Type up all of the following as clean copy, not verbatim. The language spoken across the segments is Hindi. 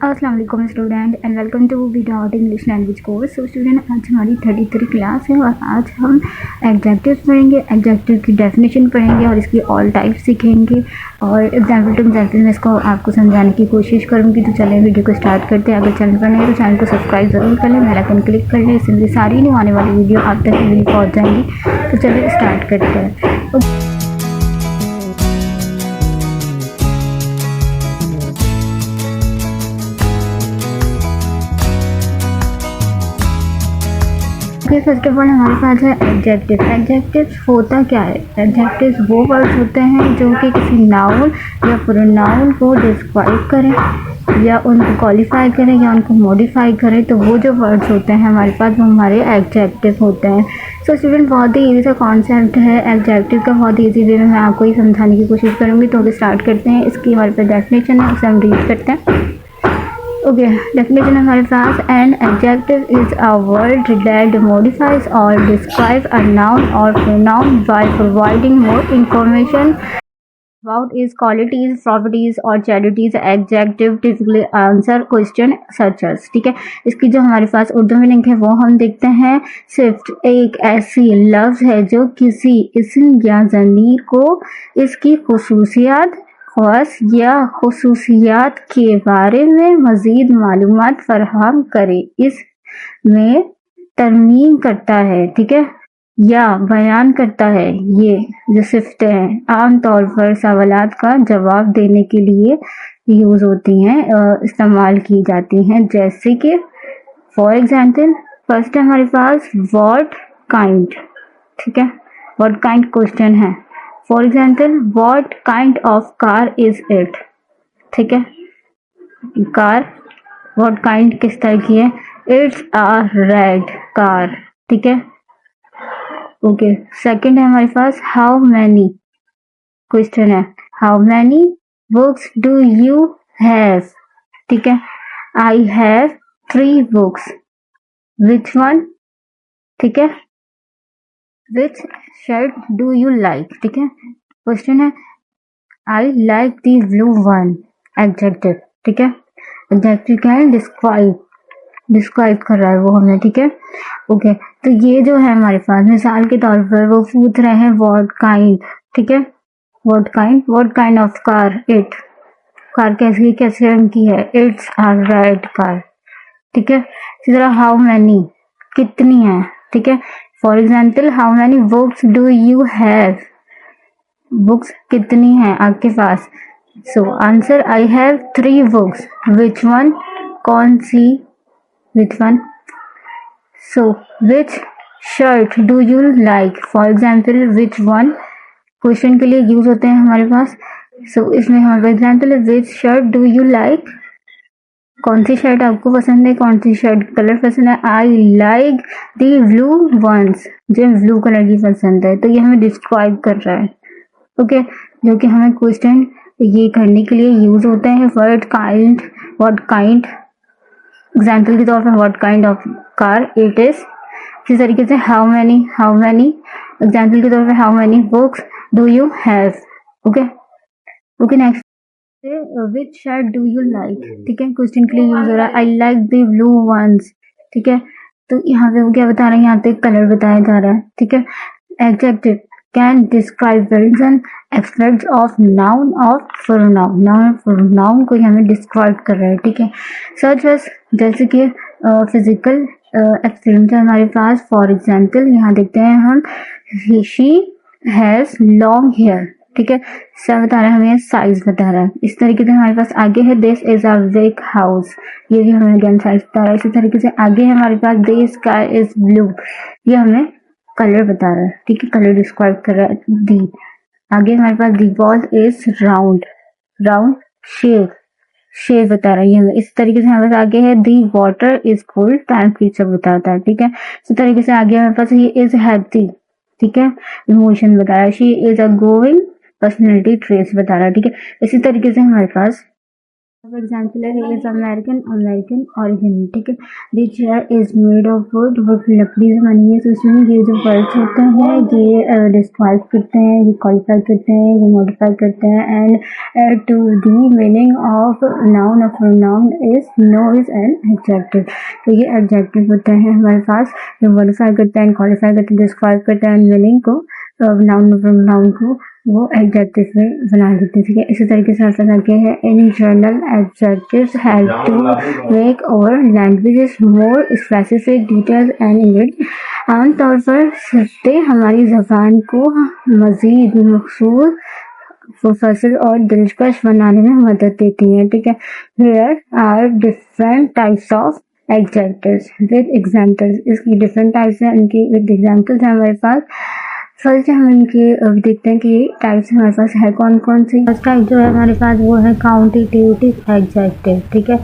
अस्सलाम वालेकुम student and welcome to video out English language course. So student, आज हमारी 33 क्लास है और आज हम एडजेक्टिव्स पढ़ेंगे, एडजेक्टिव की डेफिनेशन पढ़ेंगे और इसकी ऑल टाइप्स सीखेंगे और एग्जाम्पल टू एग्जाम्पल में इसको आपको समझाने की कोशिश करूँगी। तो चलें वीडियो को स्टार्ट करते हैं। अगर चैनल पर नहीं है तो चैनल को सब्सक्राइब ज़रूर कर लें, बेल आइकन क्लिक कर लें, इससे सारी न्यू आने वाली वीडियो आप तक इजीली पहुँच जाएंगी। तो चलिए स्टार्ट करते हैं। फर्स्ट ऑफ ऑल हमारे पास है एडजेक्टिव। एडजेक्टिव्स होता क्या है? एडजेक्टिव्स वो वर्ड्स होते हैं जो कि किसी नाउन या प्रोनाउन को डिस्क्राइब करें या उनको क्वालिफाई करें या उनको मॉडिफाई करें। तो वो जो वर्ड्स होते हैं हमारे पास वो हमारे एडजेक्टिव होते हैं। सो स्टूडेंट, बहुत ही ईजी सा कॉन्सेप्ट है एडजेक्टिव का, बहुत ईजी वे में मैं आपको ये समझाने की कोशिश करूँगी। तो अभी स्टार्ट करते हैं। इसकी हमारे पास डेफिनेशन है, उसे हम रीड करते हैं। ओके, डेफिनेशन हमारे पास an adjective is a word that modifies और डिस्क्राइब अ नाउन और pronoun by providing more information about is qualities, properties और qualities. Adjective typically answer question such as. ठीक है, इसकी जो हमारे पास उर्दू मीनिंग है वो हम देखते हैं। सिर्फ एक ऐसी लफ्ज है जो किसी इस्म या ज़मीर को इसकी खुसूसियात ख़ास या खुसूसियात के बारे में मज़ीद मालूमात फराहम करे, इसमें तरमीम करता है। ठीक है, या बयान करता है। ये जो सिफ्तें हैं आम तौर पर सवालात का जवाब देने के लिए यूज़ होती हैं, इस्तेमाल की जाती हैं। जैसे कि फॉर एग्जांपल फर्स्ट है हमारे पास व्हाट काइंड। ठीक है, व्हाट काइंड क्वेश्चन है। For example what kind of car is it. ठीक है, कार व्हाट काइंड किस तरह की है? It's a red car. ठीक है, ओके। सेकंड है हमारे पास हाउ मैनी क्वेश्चन है। How many books do you have. ठीक है, आई हैव 3 बुक्स। Which one. ठीक है, विच शर्ट डू यू लाइक। ठीक है, क्वेश्चन है I like the blue one. Adjective. ठीक है, एडजेक्टिव क्या है? डिस्क्राइब कर रहा है वो हमें। ठीक है, ओके। तो ये जो है हमारे पास मिसाल के तौर पर वो पूछ रहे हैं व्हाट काइंड। ठीक है, what kind of car it. Car कैसे रंग की है? It's a red car. ठीक है, इसी तरह हाउ मैनी कितनी है। ठीक है, for example how many books do you have. Books कितनी हैं आपके पास? So answer I have 3 books. Which one, कौन सी, which one. So which shirt do you like. For example which one question के लिए यूज होते हैं हमारे पास। सो इसमें हमारे एग्जाम्पल है विच शर्ट डू यू लाइक। कौन सी शर्ट आपको पसंद है, कौन सी शर्ट कलर पसंद है? I like the blue ones, जो ब्लू कलर की पसंद है। तो ये हमें डिस्क्राइब कर रहा है। ओके, जो कि हमें क्वेश्चन ये करने के लिए यूज होते हैं। व्हाट काइंड एग्जाम्पल के तौर पर what kind of car it is. इसी तरीके से हाउ मैनी एग्जाम्पल के तौर पर how many books do you have. Okay, next which shirt do you like. ठीक है, क्वेश्चन के लिए यूज हो रहा है I like the blue ones. ठीक है, तो यहाँ पे वो क्या बता रहे हैं? यहाँ पे कलर बताया जा रहा है। ठीक है, adjective can describe variation aspects of noun और प्रोनाउन। नाउन प्रोनाउन को हमें डिस्क्राइब कर रहा है। ठीक है, सच एज जैसे कि फिजिकल एक्सपीरियंस है हमारे पास। फॉर एग्जाम्पल यहाँ देखते हैं हम शी हैज लॉन्ग हेयर। ठीक है, सब बता रहा है हमें, साइज बता रहा है। इस तरीके से हमारे पास आगे है this is a big house. ये भी हमें अगेन साइज बता रहा है। इसी तरीके से आगे है हमारे पास द स्काई इज ब्लू। ये हमें कलर बता रहा है। ठीक है, कलर डिस्क्राइब कर रहा है। दी आगे हमारे पास the ball is round shape बता रहा है। ये हमें इस तरीके से हमारे पास आगे है the water is cold, temperature बताता है। ठीक है, इसी तरीके से आगे हमारे पास ही इज हैप्पी। ठीक है, इमोशन बता रहा है। She is a going personality trace बता रहा है। ठीक है, इसी तरीके से हमारे पास For example, है is American origin, ठीक है। The chair is made of wood, wood लकड़ी से बनी है। तो इसमें ये जो वर्ड्स होते हैं ये डिस्क्राइब करते हैं, ये क्वालिफाई करते हैं, ये मॉडिफाई करते हैं and add to the meaning of noun or pronoun is no is an adjective। तो ये एडजेक्टिव होते हैं हमारे पास, जो मॉडिफाई करते हैं, क्वालिफाई करते हैं, डिस्क्राइब करते हैं मीनिंग को, नाउन और प्रोनाउन को वो एडजेक्टिव में बना देते हैं, ठीक है। इसी तरीके से ऐसा करके है in general adjectives help to make our languages more specific details and English. आमतौर पर सिर्ते हमारी ज़बान को मज़ीद मखसूस मुफस्सिल और दिलकश बनाने में मदद देती हैं, ठीक है। Here are different types of adjectives with examples. इसकी डिफरेंट टाइप्स हैं, इनकी विद एग्जाम्पल्स हैं हमारे पास। फर्स्ट हम इनके देखते हैं कि टाइप्स हमारे पास है कौन कौन सी। फर्स्ट टाइप जो है हमारे पास वो है क्वांटिटेटिव एडजेक्टिव, ठीक है।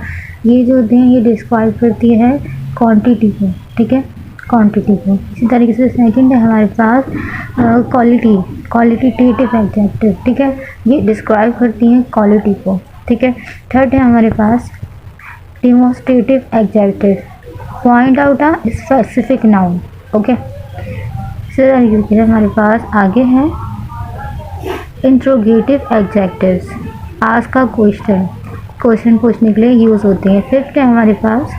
ये जो होते हैं ये डिस्क्राइब करती है क्वांटिटी को, ठीक है, क्वांटिटी को। इसी तरीके से सेकंड है हमारे पास क्वालिटेटिव एडजेक्टिव, ठीक है, ये डिस्क्राइब करती हैं क्वालिटी को, ठीक है। थर्ड है हमारे पास demonstrative adjective, point out a specific noun, okay. फिर हमारे पास आगे है इंट्रोगेटिव एडजेक्टिव्स, आस्क का क्वेश्चन पूछने के लिए यूज़ होते हैं। फिफ्थ है हमारे पास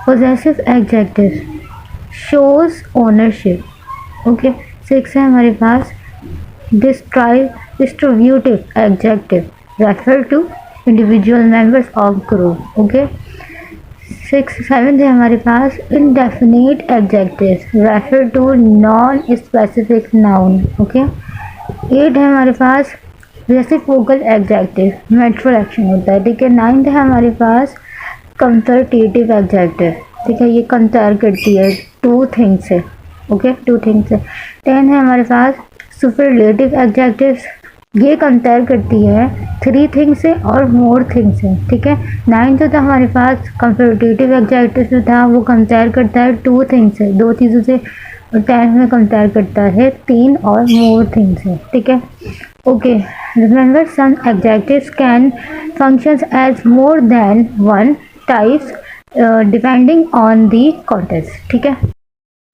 possessive adjective, shows ownership, okay. Six है हमारे पास distributive adjective, refer to individual members of group, okay. Seventh है हमारे पास indefinite adjective, refer to non specific noun, okay. Eight है हमारे पास रेसिप्रोकल एडजेक्टिव, मेट्रल एक्शन होता है, ठीक है। नाइन्थ है हमारे पास कंपैरेटिव एडजेक्टिव, ठीक है, ये कंपेयर करती है टू थिंग्स से, ओके, टू थिंग्स से। 10 है हमारे पास सुपरलेटिव एडजेक्टिव्स, ये कंपेयर करती है थ्री थिंग्स से और मोर थिंग्स से, ठीक है। 9 जो था हमारे पास कंपैरेटिव एडजेक्टिव जो था वो कंपेयर करता है टू थिंग्स से, दो चीज़ों से। और 10 में कंपेयर करता है तीन और मोर थिंग्स से, ठीक है, okay. Remember some adjectives can functions as more than one types depending on the context, ठीक है।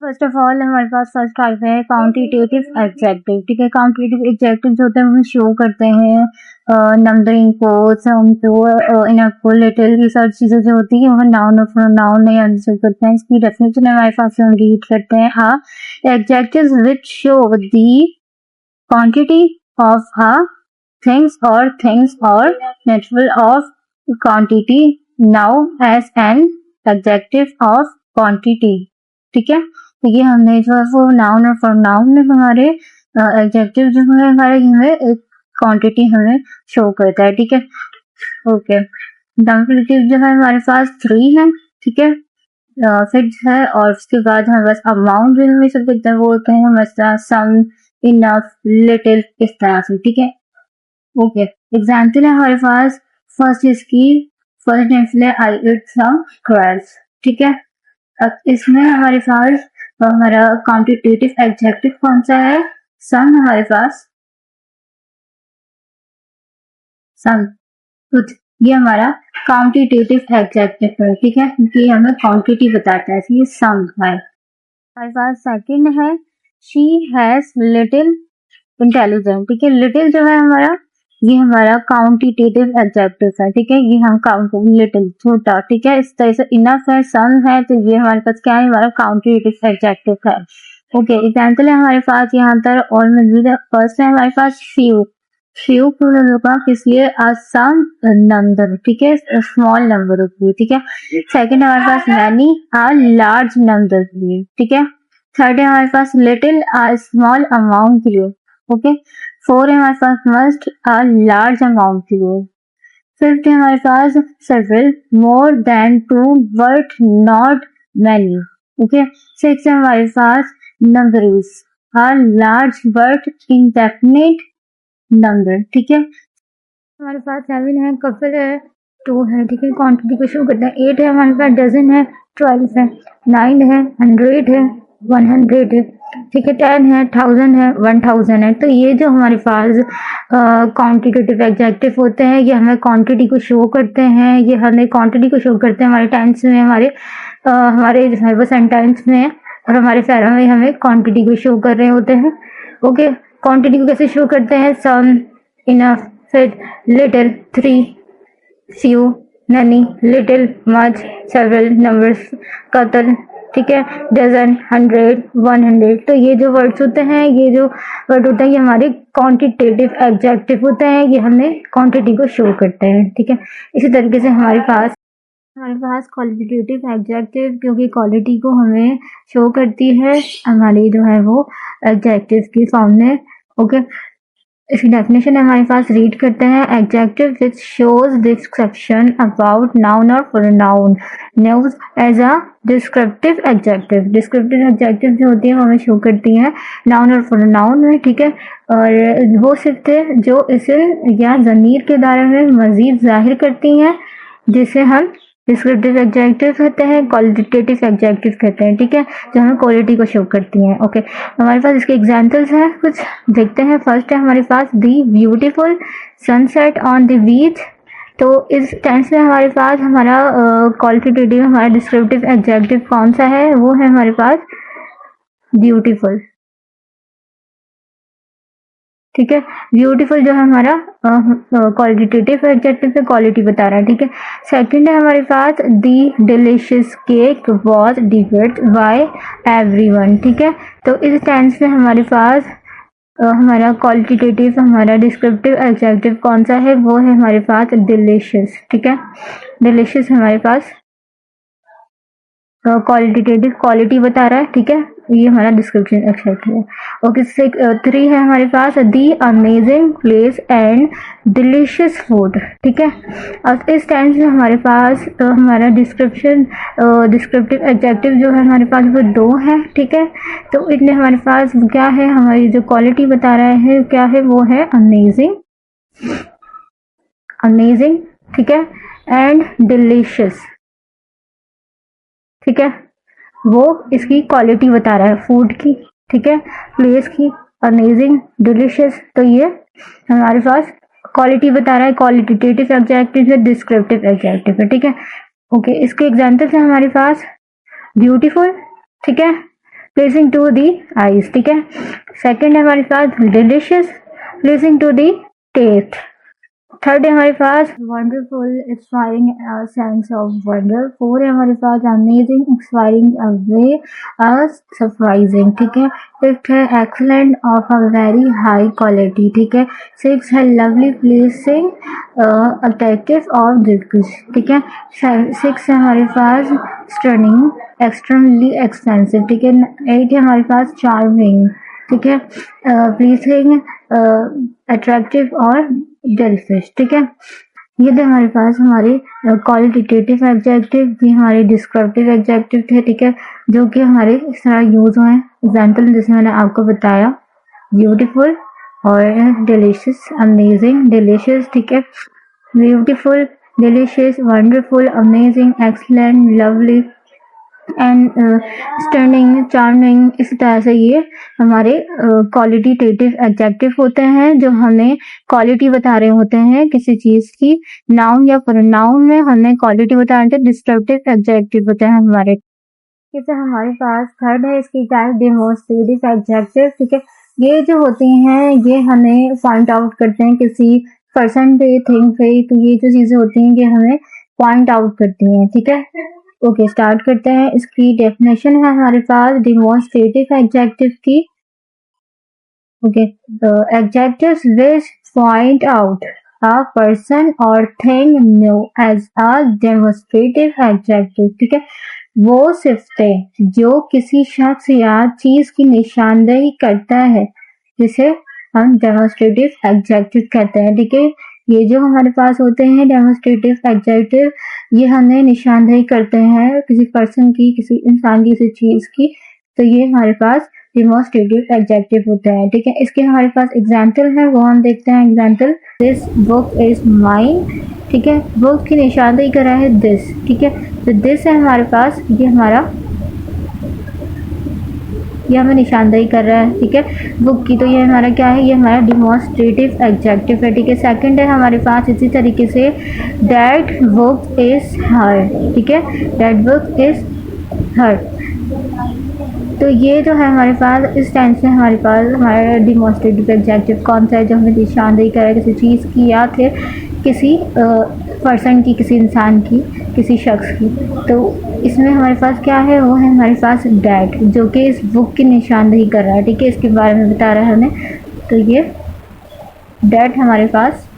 फर्स्ट ऑफ ऑल हमारे पास फर्स्ट टाइप है क्वांटिटेटिव एडजेक्टिव, ठीक है। क्वांटिटेटिव एडजेक्टिव जो होते हैं वो शो करते हैं नंबरिंग को, सम को, इनफ, लिटिल, ये सारी चीज़ें जो होती हैं वो नाउन और प्रोनाउन नहीं आंसर करते हैं। इसकी डेफिनेशन हमारे पास हम रीड करते हैं। हाँ, adjectives which show the quantity of things और natural of quantity now as an adjective of quantity, ठीक है। तो ये हमने जो है वो नाउन और प्रोनाउन में हमारे एडजेक्टिव जो है हमारे हमें एक क्वांटिटी हमें शो करता है, ठीक है, ओके। डेमोस्ट्रेटिव जो है हमारे पास 3 है, ठीक है, फिक्स है। और उसके बाद हमारे पास अमाउंट जो हमें सब कुछ वो होते हैं मतलब सम, इनफ, लिटिल, इस तरह से, ठीक है, ओके। एग्जाम्पल है हमारे पास फर्स्ट एग्जाम्पल है आई इट सम क्रैब्स, ठीक है। अब इसमें हमारे पास हमारा क्वांटिटेटिव एडजेक्टिव कौन सा है, सम हमारे पास, सम, ये हमारा क्वांटिटेटिव एडजेक्टिव है, ठीक है, क्योंकि हमें क्वांटिटी बताता है, ये सम है। हमारे पास सेकंड है शी हैज लिटिल इंटेलिजेंट, ठीक है। लिटिल जो है हमारा ये हमारा क्वांटिटेटिव एडजेक्टिव है, ठीक है, ये हम काउंट लिटिल छोटा, ठीक है। इस तरह से इनफ है, सम है, तो ये हमारे पास क्या है, हमारा क्वांटिटेटिव एडजेक्टिव है, ओके। एग्जाम्पल है हमारे पास यहाँ पर और मौजूद है। फर्स्ट है हमारे पास फ्यू का किस लिए सम नंबर, ठीक है, स्मॉल नंबर के लिए, ठीक है। सेकंड है हमारे पास मैनी लार्ज नंबर के लिए, ठीक है। थर्ड है हमारे पास लिटिल स्मॉल अमाउंट के लिए, ओके। 4 है हमारे पास मस्ट लार्ज अमाउंट के लिए। फिफ्थ है हमारे पास several more than 2 but not many, okay. 6 है हमारे पास numbers large but indefinite number, ठीक है। हमारे पास 7 है कपल है 2 है, ठीक है, क्वांटिटी को शो करता है। 8 है हमारे पास डजन है, 12 है, 9 है 100 है, 100 है, ठीक है, 10 है, 1000 है, 1000 है। तो ये जो हमारे पास क्वांटिटेटिव एडजेक्टिव होते हैं, ये हमें क्वांटिटी को शो करते हैं, ये हमें क्वांटिटी को शो करते हैं हमारे टेंस में, हमारे जो है वो सेंटेंस में, और हमारे पैरा में हमें क्वांटिटी को शो कर रहे होते हैं। ओके, क्वांटिटी को कैसे शो करते हैं? Some, enough, fit, little, 3, few, many, little, much, several, numbers, कतल, ठीक है, डजन, 100, 100। तो ये जो वर्ड्स होते हैं, ये जो वर्ड होते हैं, ये हमारे क्वांटिटेटिव एडजेक्टिव होते हैं, ये हमें क्वांटिटी को शो करते हैं। ठीक है, इसी तरीके से हमारे पास क्वालिटेटिव एडजेक्टिव, क्योंकि क्वालिटी को हमें शो करती है हमारी जो है वो एडजेक्टिव की फॉर्म में। ओके, इसकी डेफिनेशन हमारे पास रीड करते हैं। Adjective which shows description about noun और pronoun news as a descriptive adjective. Descriptive adjective जो होती है वो हमें शो करती हैं नाउन और प्रोनाउन में। ठीक है, और वो सिर्फ थे जो इस्म या ज़मीर के बारे में मज़ीद जाहिर करती हैं, जिसे हम डिस्क्रिप्टिव एडजेक्टिव कहते हैं, क्वालिटेटिव एडजेक्टिव कहते हैं। ठीक है, जो हमें क्वालिटी को शो करती हैं। ओके, हमारे पास इसके एग्जांपल्स हैं, कुछ देखते हैं। फर्स्ट है हमारे पास the beautiful sunset on the beach. तो इस टेंस में हमारे पास हमारा क्वालिटेटिव, हमारा डिस्क्रिप्टिव एडजेक्टिव कौन सा है? वो है हमारे पास ब्यूटीफुल। ठीक है, ब्यूटीफुल जो है हमारा क्वालिटेटिव एडजेक्टिव पे क्वालिटी बता रहा है। ठीक है, सेकंड है हमारे पास the delicious cake was devoured by everyone. ठीक है, तो इस टेंस में हमारे पास हमारा क्वालिटेटिव, हमारा डिस्क्रिप्टिव एडजेक्टिव कौन सा है? वो है हमारे पास डिलीशियस। ठीक है, डिलीशियस हमारे पास क्वालिटेटिव क्वालिटी बता रहा है। ठीक है, ये हमारा डिस्क्रिप्शन एडजेक्टिव है। ओके, 3 है हमारे पास the amazing place and delicious food. ठीक है, अब इस टेंस में हमारे पास हमारा डिस्क्रिप्टिव एडजेक्टिव जो है हमारे पास वो 2 है। ठीक है, तो इतने हमारे पास क्या है? हमारी जो क्वालिटी बता रहा है क्या है? वो है अमेजिंग, अमेजिंग। ठीक है, एंड डिलीशियस। ठीक है, वो इसकी क्वालिटी बता रहा है फूड की। ठीक है, प्लेस की, अमेजिंग, डिलीशियस। तो ये हमारे पास क्वालिटी बता रहा है, क्वालिटेटिव एडजेक्टिव है, डिस्क्रिप्टिव एडजेक्टिव है। ठीक है, ओके, इसके एग्जांपल्स है हमारे पास ब्यूटीफुल। ठीक है, प्लीजिंग टू दी आईज। ठीक है, सेकंड है हमारे पास delicious, pleasing to the taste. Third है हमारे पास wonderful, inspiring sense of wonder. 4 है हमारे पास अमेजिंग, इंस्पायरिंग अवे, सरप्राइजिंग। ठीक है, 5th है excellent, of a very high quality. ठीक है, 6 है लवली, प्लीजिंग, अट्रैक्टिव और दिलकश। ठीक है, 6 है हमारे पास स्टनिंग, एक्सट्रीमली एक्सपेंसिव। ठीक है, 8 है हमारे पास चार्मिंग। ठीक है, प्लीजिंग, अट्रैक्टिव और जेलफिश। ठीक है, ये थे हमारे पास हमारे क्वालिटेटिव एडजेक्टिव, भी हमारे डिस्क्रिप्टिव एडजेक्टिव थे। ठीक है, जो कि हमारे इस तरह यूज हुए हैं। एग्जाम्पल जैसे मैंने आपको बताया, ब्यूटीफुल और डिलीशियस, अमेजिंग, डिलीशियस। ठीक है, beautiful, delicious, wonderful, amazing, excellent, lovely and stunning, charming. इस तरह से ये हमारे क्वालिटेटिव एडजेक्टिव होते हैं, जो हमें क्वालिटी बता रहे होते हैं किसी चीज की। नाउन या प्रोनाउन में हमें क्वालिटी बता रहे थे, डिस्क्रिप्टिव एडजेक्टिव होते हैं हमारे। जैसे हमारे पास थर्ड है इसकी टाइप डेमोन्स्ट्रेटिव एडजेक्टिव। ठीक है, ये जो होती हैं ये हमें पॉइंट आउट करते हैं किसी पर्सन पे, थिंग पे। तो ये जो चीजें होती हैं ये हमें पॉइंट आउट करती हैं। ठीक है, ओके, स्टार्ट करते हैं। इसकी डेफिनेशन है हमारे पास डेमोन्स्ट्रेटिव एडजेक्टिव की। Okay, adjectives which point out a person और thing known as a demonstrative adjective. ठीक है, वो सिफ्तें जो किसी शख्स या चीज की निशानदेही करता है, जिसे हम डेमोन्स्ट्रेटिव एडजेक्टिव कहते हैं। ठीक है, ये जो हमारे पास होते हैं डेमोन्स्ट्रेटिव एडजेक्टिव, ये हमें निशानदेही करते हैं किसी पर्सन की, किसी इंसान की, किसी चीज की। तो ये हमारे पास डेमोन्स्ट्रेटिव एडजेक्टिव होते हैं। ठीक है, इसके हमारे पास एग्जाम्पल है, वो हम देखते हैं। Example, this book is mine. ठीक है, बुक की निशानदेही कर रहा है दिस। ठीक है, तो दिस है हमारे पास, ये हमारा ये हमें निशानदेही कर रहा है, ठीक है। बुक की तो ये हमारा क्या है, ये हमारा डिमॉन्स्ट्रेटिव एडजेक्टिव है, ठीक है। सेकंड है हमारे पास इसी तरीके से दैट बुक इज हर, ठीक है, दैट बुक इज हर। तो ये जो है हमारे पास इस टेंस में हमारे पास हमारा डिमॉन्स्ट्रेटिव एडजेक्टिव कौन सा है, जो हमें निशानदेही कर रहा है किसी चीज़ की या फिर किसी पर्सन की, किसी इंसान की, किसी शख्स की। तो इसमें हमारे पास क्या है, वो है हमारे पास डैट, जो कि इस बुक की निशानदेही कर रहा है, ठीक है, इसके बारे में बता रहा है हमें। तो ये डैट हमारे पास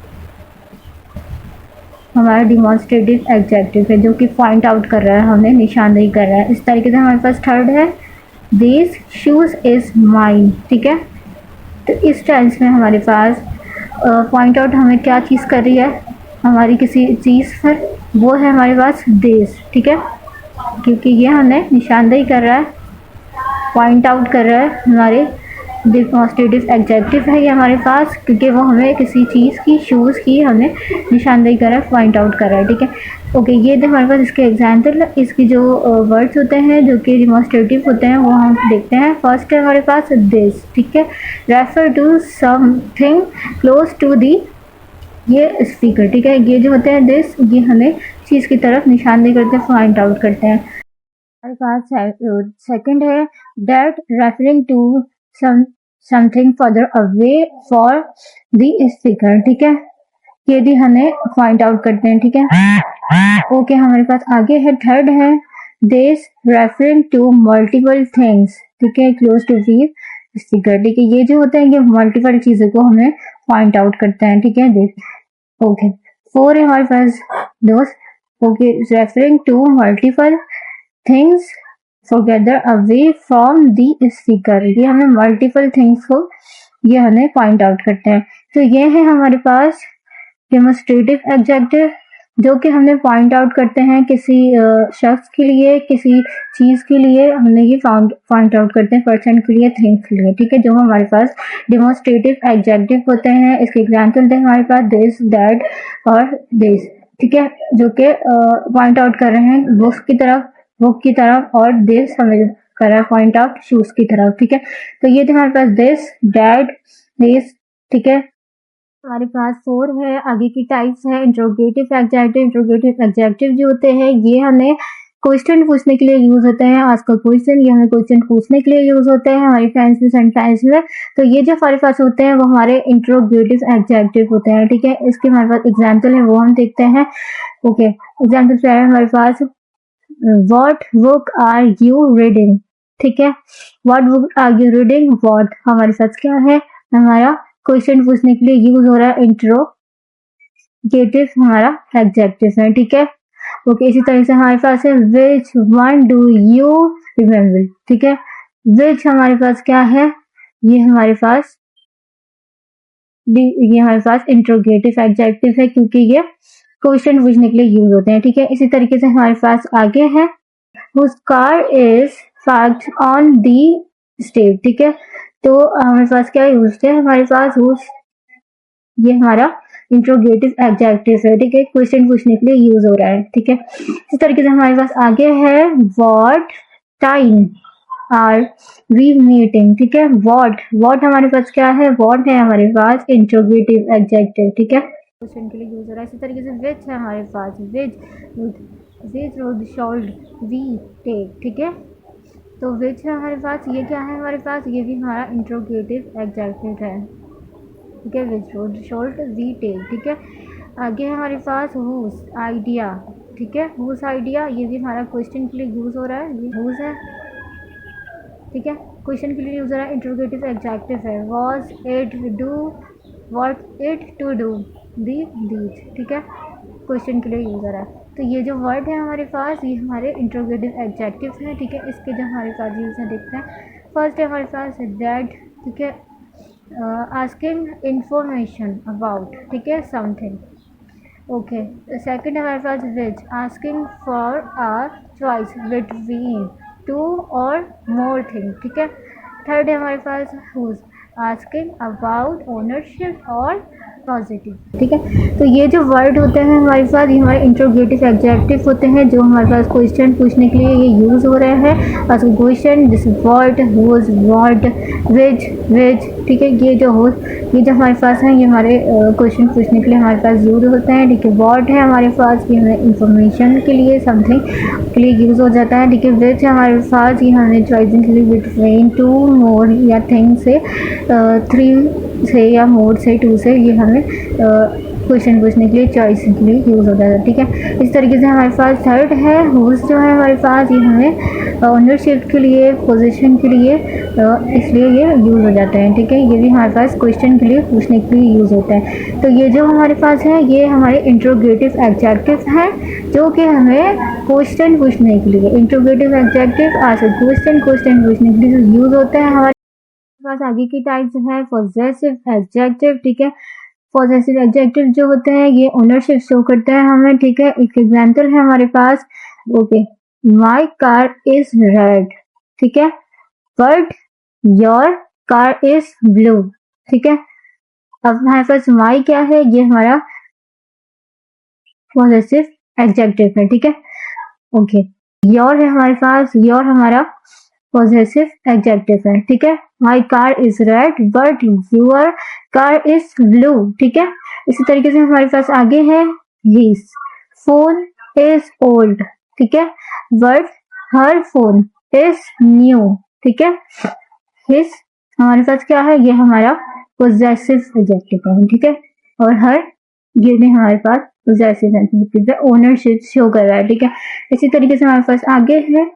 हमारा डिमॉन्स्ट्रेटिव एडजेक्टिव है, जो कि पॉइंट आउट कर रहा है, हमें निशानदेही कर रहा है। इस तरीके से हमारे पास थर्ड है दिस शूज़ इज़ माइन, ठीक है। तो इस टेंस में हमारे पास पॉइंट आउट हमें क्या चीज़ कर रही है, हमारी किसी चीज़ पर, वो है हमारे पास दिस, ठीक है, क्योंकि ये हमें निशानदेही कर रहा है, पॉइंट आउट कर रहा है, हमारे डिमॉन्स्ट्रेटिव एडजेक्टिव है ये हमारे पास, क्योंकि वो हमें किसी चीज़ की, शूज़ की हमें निशानदेही कर रहा है, पॉइंट आउट कर रहा है, ठीक है। ओके, ये थे हमारे पास इसके एग्जाम्पल। इसकी जो वर्ड्स होते हैं जो कि डिमॉन्स्ट्रेटिव होते हैं वो हम देखते हैं। फर्स्ट है हमारे पास दिस, ठीक है, refer to something close to the ये स्पीकर, ठीक है। ये जो होते हैं दिस, ये हमें चीज़ की तरफ निशानदेही करते हैं, पॉइंट आउट करते हैं। हमारे पास सेकंड है that referring to something further away for the speaker, ठीक है, ये भी हमें पॉइंट आउट करते हैं, ठीक है। ओके, हमारे पास आगे है थर्ड है this referring to multiple things, ठीक है, क्लोज टू दी स्पीकर, ठीक है। ये जो होते हैं ये मल्टीपल चीज़ों को हमें पॉइंट आउट करते हैं, ठीक है। ओके, फोर है हमारे पास दोस्त, okay, referring to multiple things together away from the speaker, ये हमें मल्टीपल थिंग्स को ये हमें पॉइंट आउट करते हैं। तो ये है हमारे पास डेमोस्ट्रेटिव एडजेक्टिव, जो कि हमें पॉइंट आउट करते हैं किसी शख्स के लिए, किसी चीज़ के लिए हमने ये पॉइंट आउट करते हैं, पर्सन के लिए, थिंग्स के लिए, ठीक है, जो हमारे पास डेमोस्ट्रेटिव एडजेक्टिव होते हैं। इसके एग्जाम्पल थे हमारे पास दिस, दैट और दिस, ठीक है, जो कि पॉइंट आउट कर रहे हैं बुक की तरफ और दिस हमें कर रहा है पॉइंट आउट शूज की तरफ, ठीक है। तो ये थे हमारे पास दिस, दैट, दिस, ठीक है। हमारे पास फोर है, आगे की टाइप्स है इंट्रोगेटिव एडजेक्टिव। इंट्रोगेटिव एडजेक्टिव जो होते हैं ये हमें क्वेश्चन पूछने के लिए यूज होते हैं, आस्क अ क्वेश्चन, ये हमें क्वेश्चन पूछने के लिए यूज होते हैं हमारी टेंस में, सेंटेंस में। तो ये जो हमारे पास होते हैं वो हमारे इंट्रोगेटिव एडजेक्टिव होते हैं, ठीक है। इसके हमारे पास एग्जाम्पल है वो हम देखते हैं। ओके, एग्जाम्पल क्या है हमारे पास, what book are you reading, ठीक है, what book are you reading, what हमारे पास क्या है, हमारा क्वेश्चन पूछने के लिए यूज हो रहा है, इंट्रोगेटिव हमारा एडजेक्टिव है, ठीक है। ओके, इसी तरह से हमारे पास है which one do you remember, ठीक है, विच हमारे पास क्या है, ये हमारे पास इंट्रोगेटिव एडजेक्टिव है, क्योंकि ये क्वेश्चन पूछने के लिए यूज होते हैं, ठीक है। इसी तरीके से हमारे पास आगे है whose car is parked on the street, ठीक है। तो हमारे पास क्या यूज है, हमारे पास whose, ये हमारा इंट्रोगेटिव एडजेक्टिव है, ठीक है, क्वेश्चन पूछने के लिए यूज हो रहा है, ठीक है। इस तरीके से हमारे पास आगे है what time are we meeting, ठीक है। व्हाट हमारे पास क्या है, व्हाट है हमारे पास इंट्रोगेटिव एडजेक्टिव, ठीक है, क्वेश्चन के लिए यूज हो रहा है। इसी तरीके से विच है हमारे पास, विच रोड शॉल्ड वी टेक, ठीक है। तो विच है हमारे पास, ये क्या है हमारे पास, ये भी हमारा इंट्रोगेटिव एडजेक्टिव है, ठीक है, विच रोड शॉल्ड वी टेक, ठीक है। आगे है हमारे पास हुज आइडिया, ठीक है, हुज आइडिया, ये भी हमारा क्वेश्चन के लिए यूज हो रहा है, ये हुज है, ठीक है, क्वेश्चन के लिए यूज हो रहा है, इंट्रोगेटिव एडजेक्टिव है। Was it do what it to do these, ठीक है, क्वेश्चन के लिए यूज हो रहा है। तो ये जो वर्ड है हमारे पास ये हमारे इंट्रोगेटिव एडजेक्टिव हैं, ठीक है। इसके जो हमारे पास यूज है देखते हैं। फर्स्ट है हमारे पास दैट, ठीक है, आस्किंग इंफॉर्मेशन अबाउट, ठीक है, समथिंग। ओके, सेकंड है हमारे पास which, asking for a choice between two और मोर थिंग, ठीक है। थर्ड है हमारे पास हुज, आस्किंग अबाउट ओनरशिप और पॉजिटिव, ठीक है। तो ये जो वर्ड होते हैं हमारे पास, ये हमारे इंट्रोगेटिव एडजेक्टिव होते हैं जो हमारे पास क्वेश्चन पूछने के लिए ये यूज़ हो रहे हैं। आज question this what, whose, what, which, ठीक है। ये जो हमारे पास हैं ये हमारे क्वेश्चन पूछने के लिए हमारे पास यूज़ होते हैं, ठीक है। व्हाट है हमारे पास, ये हमें इंफॉर्मेशन के लिए, समथिंग के लिए यूज़ हो जाता है, ठीक है। विच है हमारे पास, ये हमें चॉइसिंग के लिए बिटवीन टू, मोर या थिंग से, थ्री से या मोर से, टू से, ये हमें क्वेश्चन पूछने के लिए, चॉइस के लिए यूज़ होता है, ठीक है। इस तरीके से हमारे पास थर्ड है हुज, जो है हमारे पास, ये हमें ओनरशिप के लिए, पोजीशन के लिए, इसलिए ये यूज़ हो जाता है, ठीक है। ये भी हमारे पास क्वेश्चन के लिए, पूछने के लिए यूज़ होता है। तो ये जो हमारे पास है ये हमारे इंट्रोगेटिव एडजेक्टिव हैं जो कि हमें क्वेश्चन पूछने के लिए, इंट्रोगेटिव एडजेक्टिव आज क्वेश्चन पूछने के लिए यूज़ होता है। हमारे पास आगे की टाइप्स है पॉजेसिव एडजेक्टिव, ठीक है। पॉजेसिव एडजेक्टिव जो होते हैं ये ओनरशिप शो करते हैं हमें, ठीक है। एक एग्जांपल है हमारे पास, okay, my car is red, ठीक है, but your car is blue, ठीक है। अब हमारे पास माई क्या है, ये हमारा पॉजेसिव एडजेक्टिव है, ठीक है। ओके, योर है हमारे पास, योर हमारा पॉजेसिव एडजेक्टिव है, ठीक है। My car is red but your car is blue, ठीक है। इसी तरीके से हमारे पास आगे है हिज फोन इज ओल्ड, ठीक है, but her phone is new, ठीक है। हिज हमारे पास क्या है, ये हमारा पॉजेसिव एडजेक्टिव है, ठीक है। और हर, ये भी हमारे पास पॉजेसिव एडजेक्टिव है, ओनरशिप शो कर रहा है, ठीक है। इसी तरीके से हमारे पास आगे है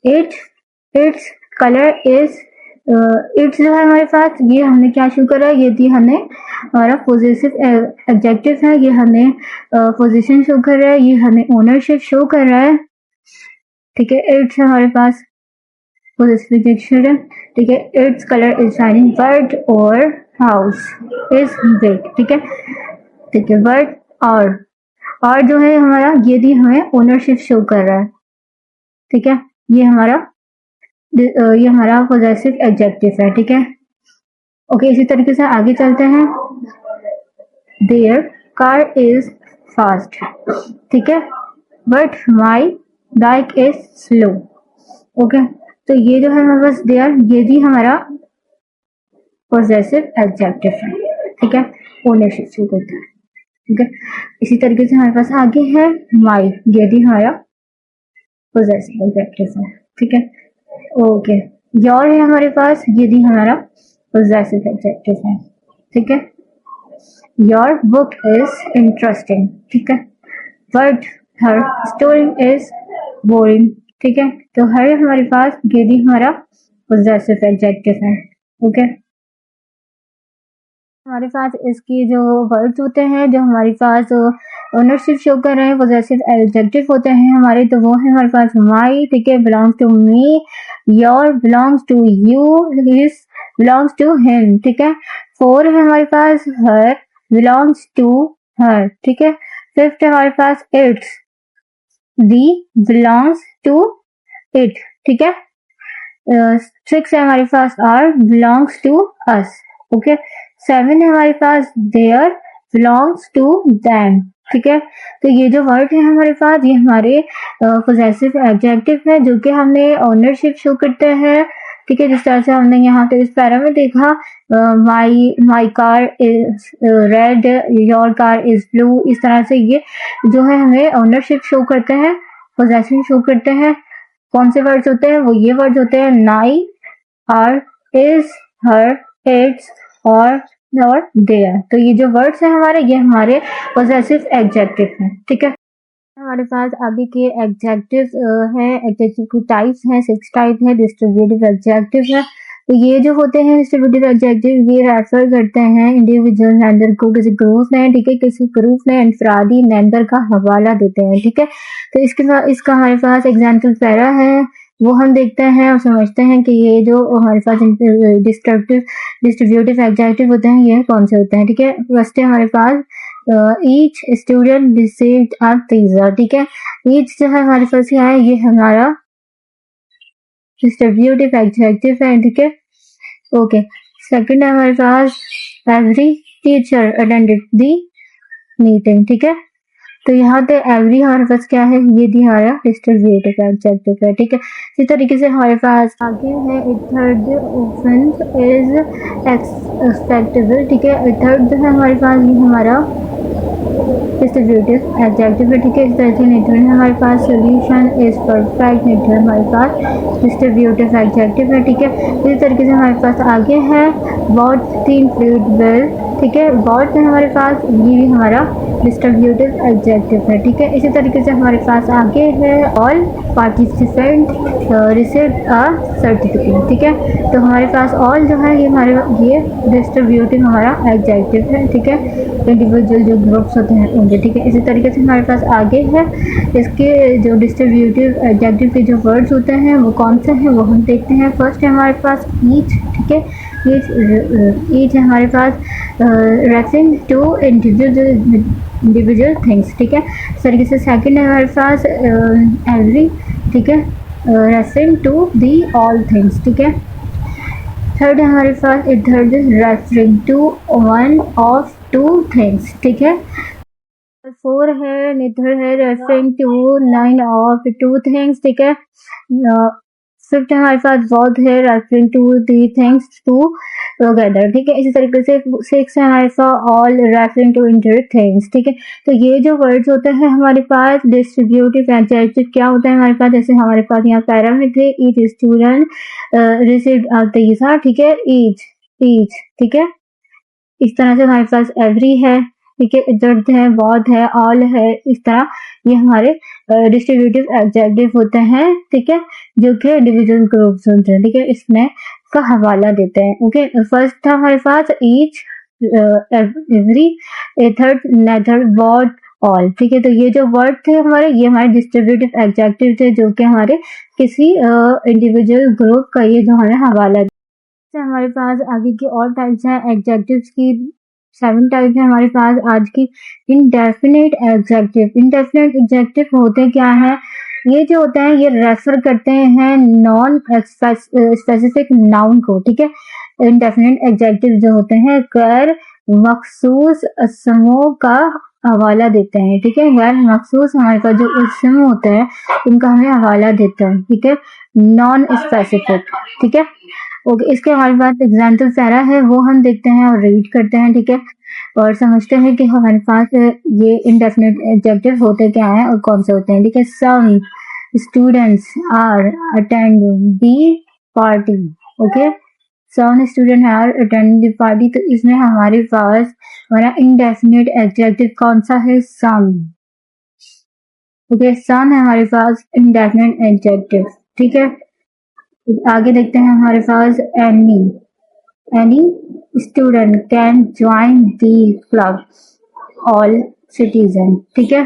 इट्स कलर इज, इट्स जो है हमारे पास, ये हमने क्या शो करा है, ये थी हमें हमारा पॉजेसिव एडजेक्टिव है, ये हमें पोजीशन शो कर रहा है, ये हमें ओनरशिप शो कर रहा है, ठीक है। इट्स हमारे पास पॉजेसिव एडजेक्टिव है, ठीक है। Its colour is shining but और हाउस इज बिग, ठीक है, ठीक है। बट और जो है हमारा, ये भी हमें ओनरशिप शो कर रहा है, ठीक है। ये हमारा पॉजेसिव एडजेक्टिव है, ठीक है। ओके, इसी तरीके से आगे चलते हैं। देयर कार इज फास्ट, ठीक है, but my bike is slow, okay. तो ये जो है हमारे पास देयर, ये भी हमारा पॉजेसिव एडजेक्टिव है, ठीक है, ओनरशिप शो करता है, ठीक है। इसी तरीके से हमारे पास आगे है माई, ये भी हमारा पॉजेसिव एडजेक्टिव है, ठीक है। ओके, योर है हमारे पास, ये भी हमारा पॉजेसिव एडजेक्टिव है, ठीक है। योर बुक इज इंटरेस्टिंग, ठीक है, but her story is boring, ठीक है। तो हर हमारे पास, ये भी हमारा पॉजेसिव एडजेक्टिव है, ओके। हमारे पास इसके जो वर्ड्स होते हैं जो हमारे पास ओनरशिप शो कर रहे हैं, पॉजेसिव एडजेक्टिव होते हैं हमारे, तो वो है हमारे पास माई, ठीक है, belongs to me, your belongs to you, his belongs to him, ठीक है। फोर है हमारे पास हर बिलोंग्स टू हर, ठीक है। फिफ्थ है हमारे पास its, we belongs to it, ठीक है। सिक्स है हमारे पास our belongs to us, okay. Seven है हमारे पास देयर बिलोंग्स टू देम, ठीक है। तो ये जो वर्ड है हमारे पास, ये हमारे पॉजेसिव एडजेक्टिव है जो कि हमने ओनरशिप शो करते हैं, ठीक है। जिस तरह से हमने यहाँ पे इस पैरा में देखा, my car is red, your car is blue, इस तरह से ये जो है हमें ओनरशिप शो करते हैं, पॉजेसिव शो करते हैं। कौन से वर्ड्स होते हैं, वो ये वर्ड्स होते हैं नाई, आर, इज, हर, इट्स और देयर। तो ये जो वर्ड्स हैं हमारे, ये हमारे पॉजेसिव एडजेक्टिव हैं, ठीक है। हमारे पास आगे के एडजेक्टिव हैं, एडजेक्टिव की टाइप्स हैं, 6 टाइप है। डिस्ट्रीब्यूटिव एडजेक्टिव है, तो ये जो होते हैं डिस्ट्रीब्यूटिव एडजेक्टिव, ये रेफर करते हैं इंडिविजुअल नेंबर को, किसी ग्रुप में, ठीक है, किसी ग्रुप में इंफरादी नेंबर का हवाला देते हैं, ठीक है। तो इसका हमारे पास एग्जाम्पल पैरा है, वो हम देखते हैं और समझते हैं कि ये जो हमारे पास डिस्ट्रीब्यूटिव एडजेक्टिव होते हैं ये कौन से होते हैं, ठीक है। फर्स्ट है हमारे पास each student received a pizza, ठीक है। ईच जो है हमारे पास क्या है, ये हमारा डिस्ट्रीब्यूटिव एडजेक्टिव है, ठीक है। ओके, सेकंड है हमारे पास एवरी टीचर अटेंडेड दी मीटिंग, ठीक है। तो यहाँ पे एवरी हमारे पास क्या है, ये दी हमारा डिस्ट्रीब्यूटिव एडजेक्टिव है, ठीक है। इसी तरीके से हमारे पास आगे है थर्ड ऑफेंस इज एक्सपेक्टेबल, ठीक है। थर्ड जो है हमारे पास ये हमारा डिस्ट्रीब्यूटिव एडजेक्टिव है, ठीक है। इस तरह से नेचर है हमारे पास सोल्यूशन इज परफेक्ट, नेचर हमारे पास डिस्ट्रीब्यूटिव एडजेक्टिव है, ठीक है। इसी तरीके से हमारे पास आगे है वॉट तीन फ्लूइड वेल, ठीक है। वॉट है हमारे पास, ये भी हमारा डिस्ट्रीब्यूटिव एडजेक्टिव है, ठीक है। इसी तरीके से हमारे पास आगे है all participant received a certificate, ठीक है। तो हमारे पास ऑल जो है ये हमारे ये डिस्ट्रीब्यूटिव हमारा एडजेक्टिव है, ठीक है। इंडिविजुअल जो ग्रुप्स होते हैं उनके, ठीक है। इसी तरीके से हमारे पास आगे है इसके जो डिस्ट्रीब्यूटिव एडजेक्टिव के जो वर्ड्स होते हैं वो कौन से हैं वो हम देखते हैं। फर्स्ट है हमारे पास ईच, ठीक है। ईच है हमारे पास रेफरिंग टू इंडिविजुअल थिंग्स, ठीक है। इस तरीके से सेकंड है हमारे पास एवरी, ठीक है, referring to the all things, ठीक है। थर्ड है हमारे पास third is referring to one of two things, ठीक है। फोर है नेथर है referring to none of two things, ठीक है। फिफ्थ हमारे पास बोथ है referring to the things two together, ठीक है। इसी तरीके से सिक्स है हमारे पास all referring to entire things, ठीक है। तो ये जो वर्ड्स होते हैं हमारे पास डिस्ट्रीब्यूटिव एडजेक्टिव क्या होता है हमारे पास, जैसे हमारे पास यहाँ पैरा में थे each student received a teacher, ठीक है। ईच, ठीक है। इस तरह से हमारे पास एवरी है, ठीक है, दर्द है, बहुत है, ऑल है, इस तरह ये हमारे डिस्ट्रीब्यूटिव एडजेक्टिव होते हैं, ठीक है, जो कि इंडिविजुअल ग्रुप्स होते हैं, ठीक है। इसमें का हवाला देते हैं, ओके। फर्स्ट था हमारे पास each, every, third neither, what, all, ठीक है। तो ये जो वर्ड थे हमारे ये हमारे डिस्ट्रीब्यूटिव एडजेक्टिव थे जो कि हमारे किसी इंडिविजुअल ग्रुप का ये जो हमें हवाला से हमारे पास आगे की और टाइप्स हैं एडजेक्टिव्स की 7 टाइप है हमारे पास आज की। इंडेफिनिट एडजेक्टिव, इंडेफिनिट एडजेक्टिव होते क्या है, ये जो होते हैं ये रेफर करते हैं नॉन स्पेसिफिक नाउन को, ठीक है। इंडेफिनिट एडजेक्टिव जो होते हैं गैर मखसूस समूह का हवाला देते हैं, ठीक है। गैर मखसूस हमारे पास जो समूह होते हैं उनका हमें हवाला देता है, ठीक है, नॉन स्पेसिफिक, ठीक है। ओके, इसके हमारे पास एग्जाम्पल सारा है वो हम देखते हैं और रीड करते हैं, ठीक है, और समझते हैं कि हमारे पास ये इंडेफिनिट एडजेक्टिव होते क्या हैं और कौन से होते हैं, ठीक है। Some students are attending the party, okay. Some student are attending the party, तो इसमें हमारे पास हमारा इंडेफिनिट एडजेक्टिव कौन सा है, सम, ओके। सम है हमारे पास इंडेफिनिट एडजेक्टिव, ठीक है। आगे देखते हैं हमारे पास any student can join the club, all citizen, ठीक है,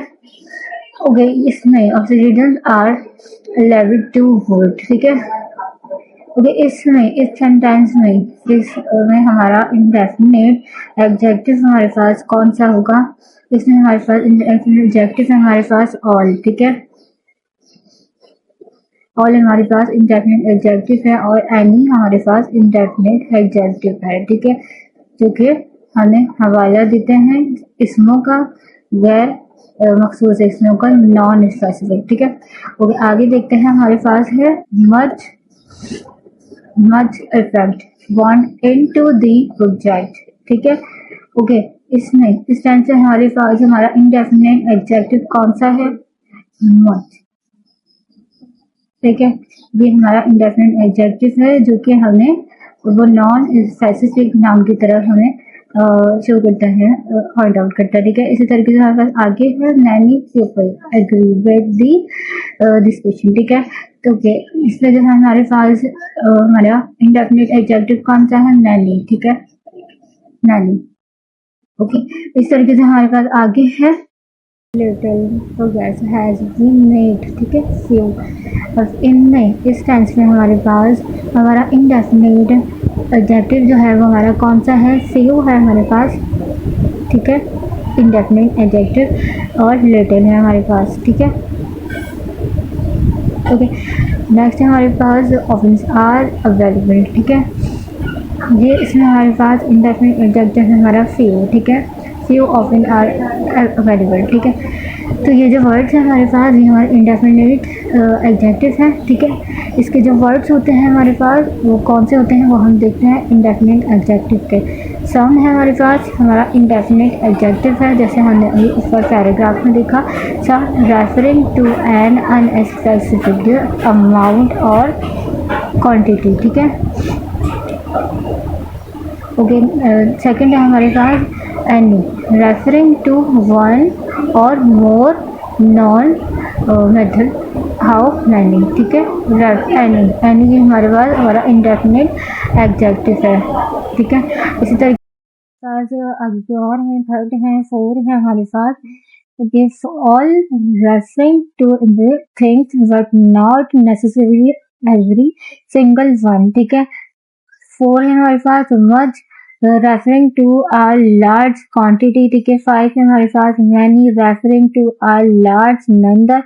ओके। इसमें citizen are allowed to vote, ठीक है, ओके। इसमें इस सेंटेंस में इसमें हमारा इंडेफिनिट एडजेक्टिव हमारे पास कौन सा होगा, इसमें हमारे पास इंडेफिनिट एडजेक्टिव है हमारे पास ऑल, ठीक है। ऑल हमारे पास इंडेफिनिट एडजेक्टिव है और एनी हमारे पास इंडेफिनिट एडजेक्टिव है, ठीक है, जो कि हमें हवाला देते हैं इसमों का, गैर मखसूस इसमों का, नॉन स्पेसिफिक, ठीक है। ओके, आगे देखते हैं हमारे पास है much effect want into the project, ठीक है, ओके। इसमें इस टाइम से हमारे पास हमारा इंडेफिनिट एडजेक्टिव कौन सा है, मच, ठीक है। ये हमारा इंडेफिनिट एडजेक्टिव है जो कि हमें वो नॉन स्पेसिफिक नाउन की तरफ हमें शो करता है, पॉइंट आउट करता है, ठीक है। इसी तरीके से हमारे पास आगे है many people agree with the discussion, ठीक है। तो ओके, इसमें जो है हमारे पास हमारा इंडेफिनिट एडजेक्टिव कौन सा है, मैनी, ठीक है, मैनी, ओके। इस तरीके से हमारे पास आगे है little progress has been made, ठीक है, फ्यू। और इनमें इस टेंस में हमारे पास हमारा इंडेफिनिट एडजेक्टिव जो है वो हमारा कौन सा है, फ्यू है हमारे पास, ठीक है, इंडेफिनिट एडजेक्टिव, और लिटिल है हमारे पास, ठीक है, ओके। नेक्स्ट है हमारे पास ऑप्शंस आर अवेलेबल, ठीक है। ये इसमें हमारे पास इंडेफिनिट एडजेक्टिव है हमारा few, ठीक है, few often are available, ठीक है। तो ये जो वर्ड्स हैं हमारे पास ये हमारे इंडेफिनिट एडजेक्टिव हैं, ठीक है। इसके जो वर्ड्स होते हैं हमारे पास वो कौन से होते हैं वो हम देखते हैं इंडेफिनिट एडजेक्टिव के। सम है हमारे पास हमारा इंडेफिनिट एडजेक्टिव है, जैसे हमने अभी ऊपर पैराग्राफ में देखा, some referring to an unspecific amount और क्वांटिटी, ठीक है। ओके, सेकंड है हमारे पास एनी, रेफरिंग टू वन और more non method how many, ठीक है। एनी एनी हमारे पास हमारा इंडेफिनिट एडजेक्टिव है, ठीक है। इसी तरीके आगे और हैं, थर्ड है, फोर है हमारे पास, gives all referring to the things but not necessary every single one, ठीक है। फोर है हमारे पास much referring to a large quantity, ठीक है। फाइव है हमारे पास many referring to a large number.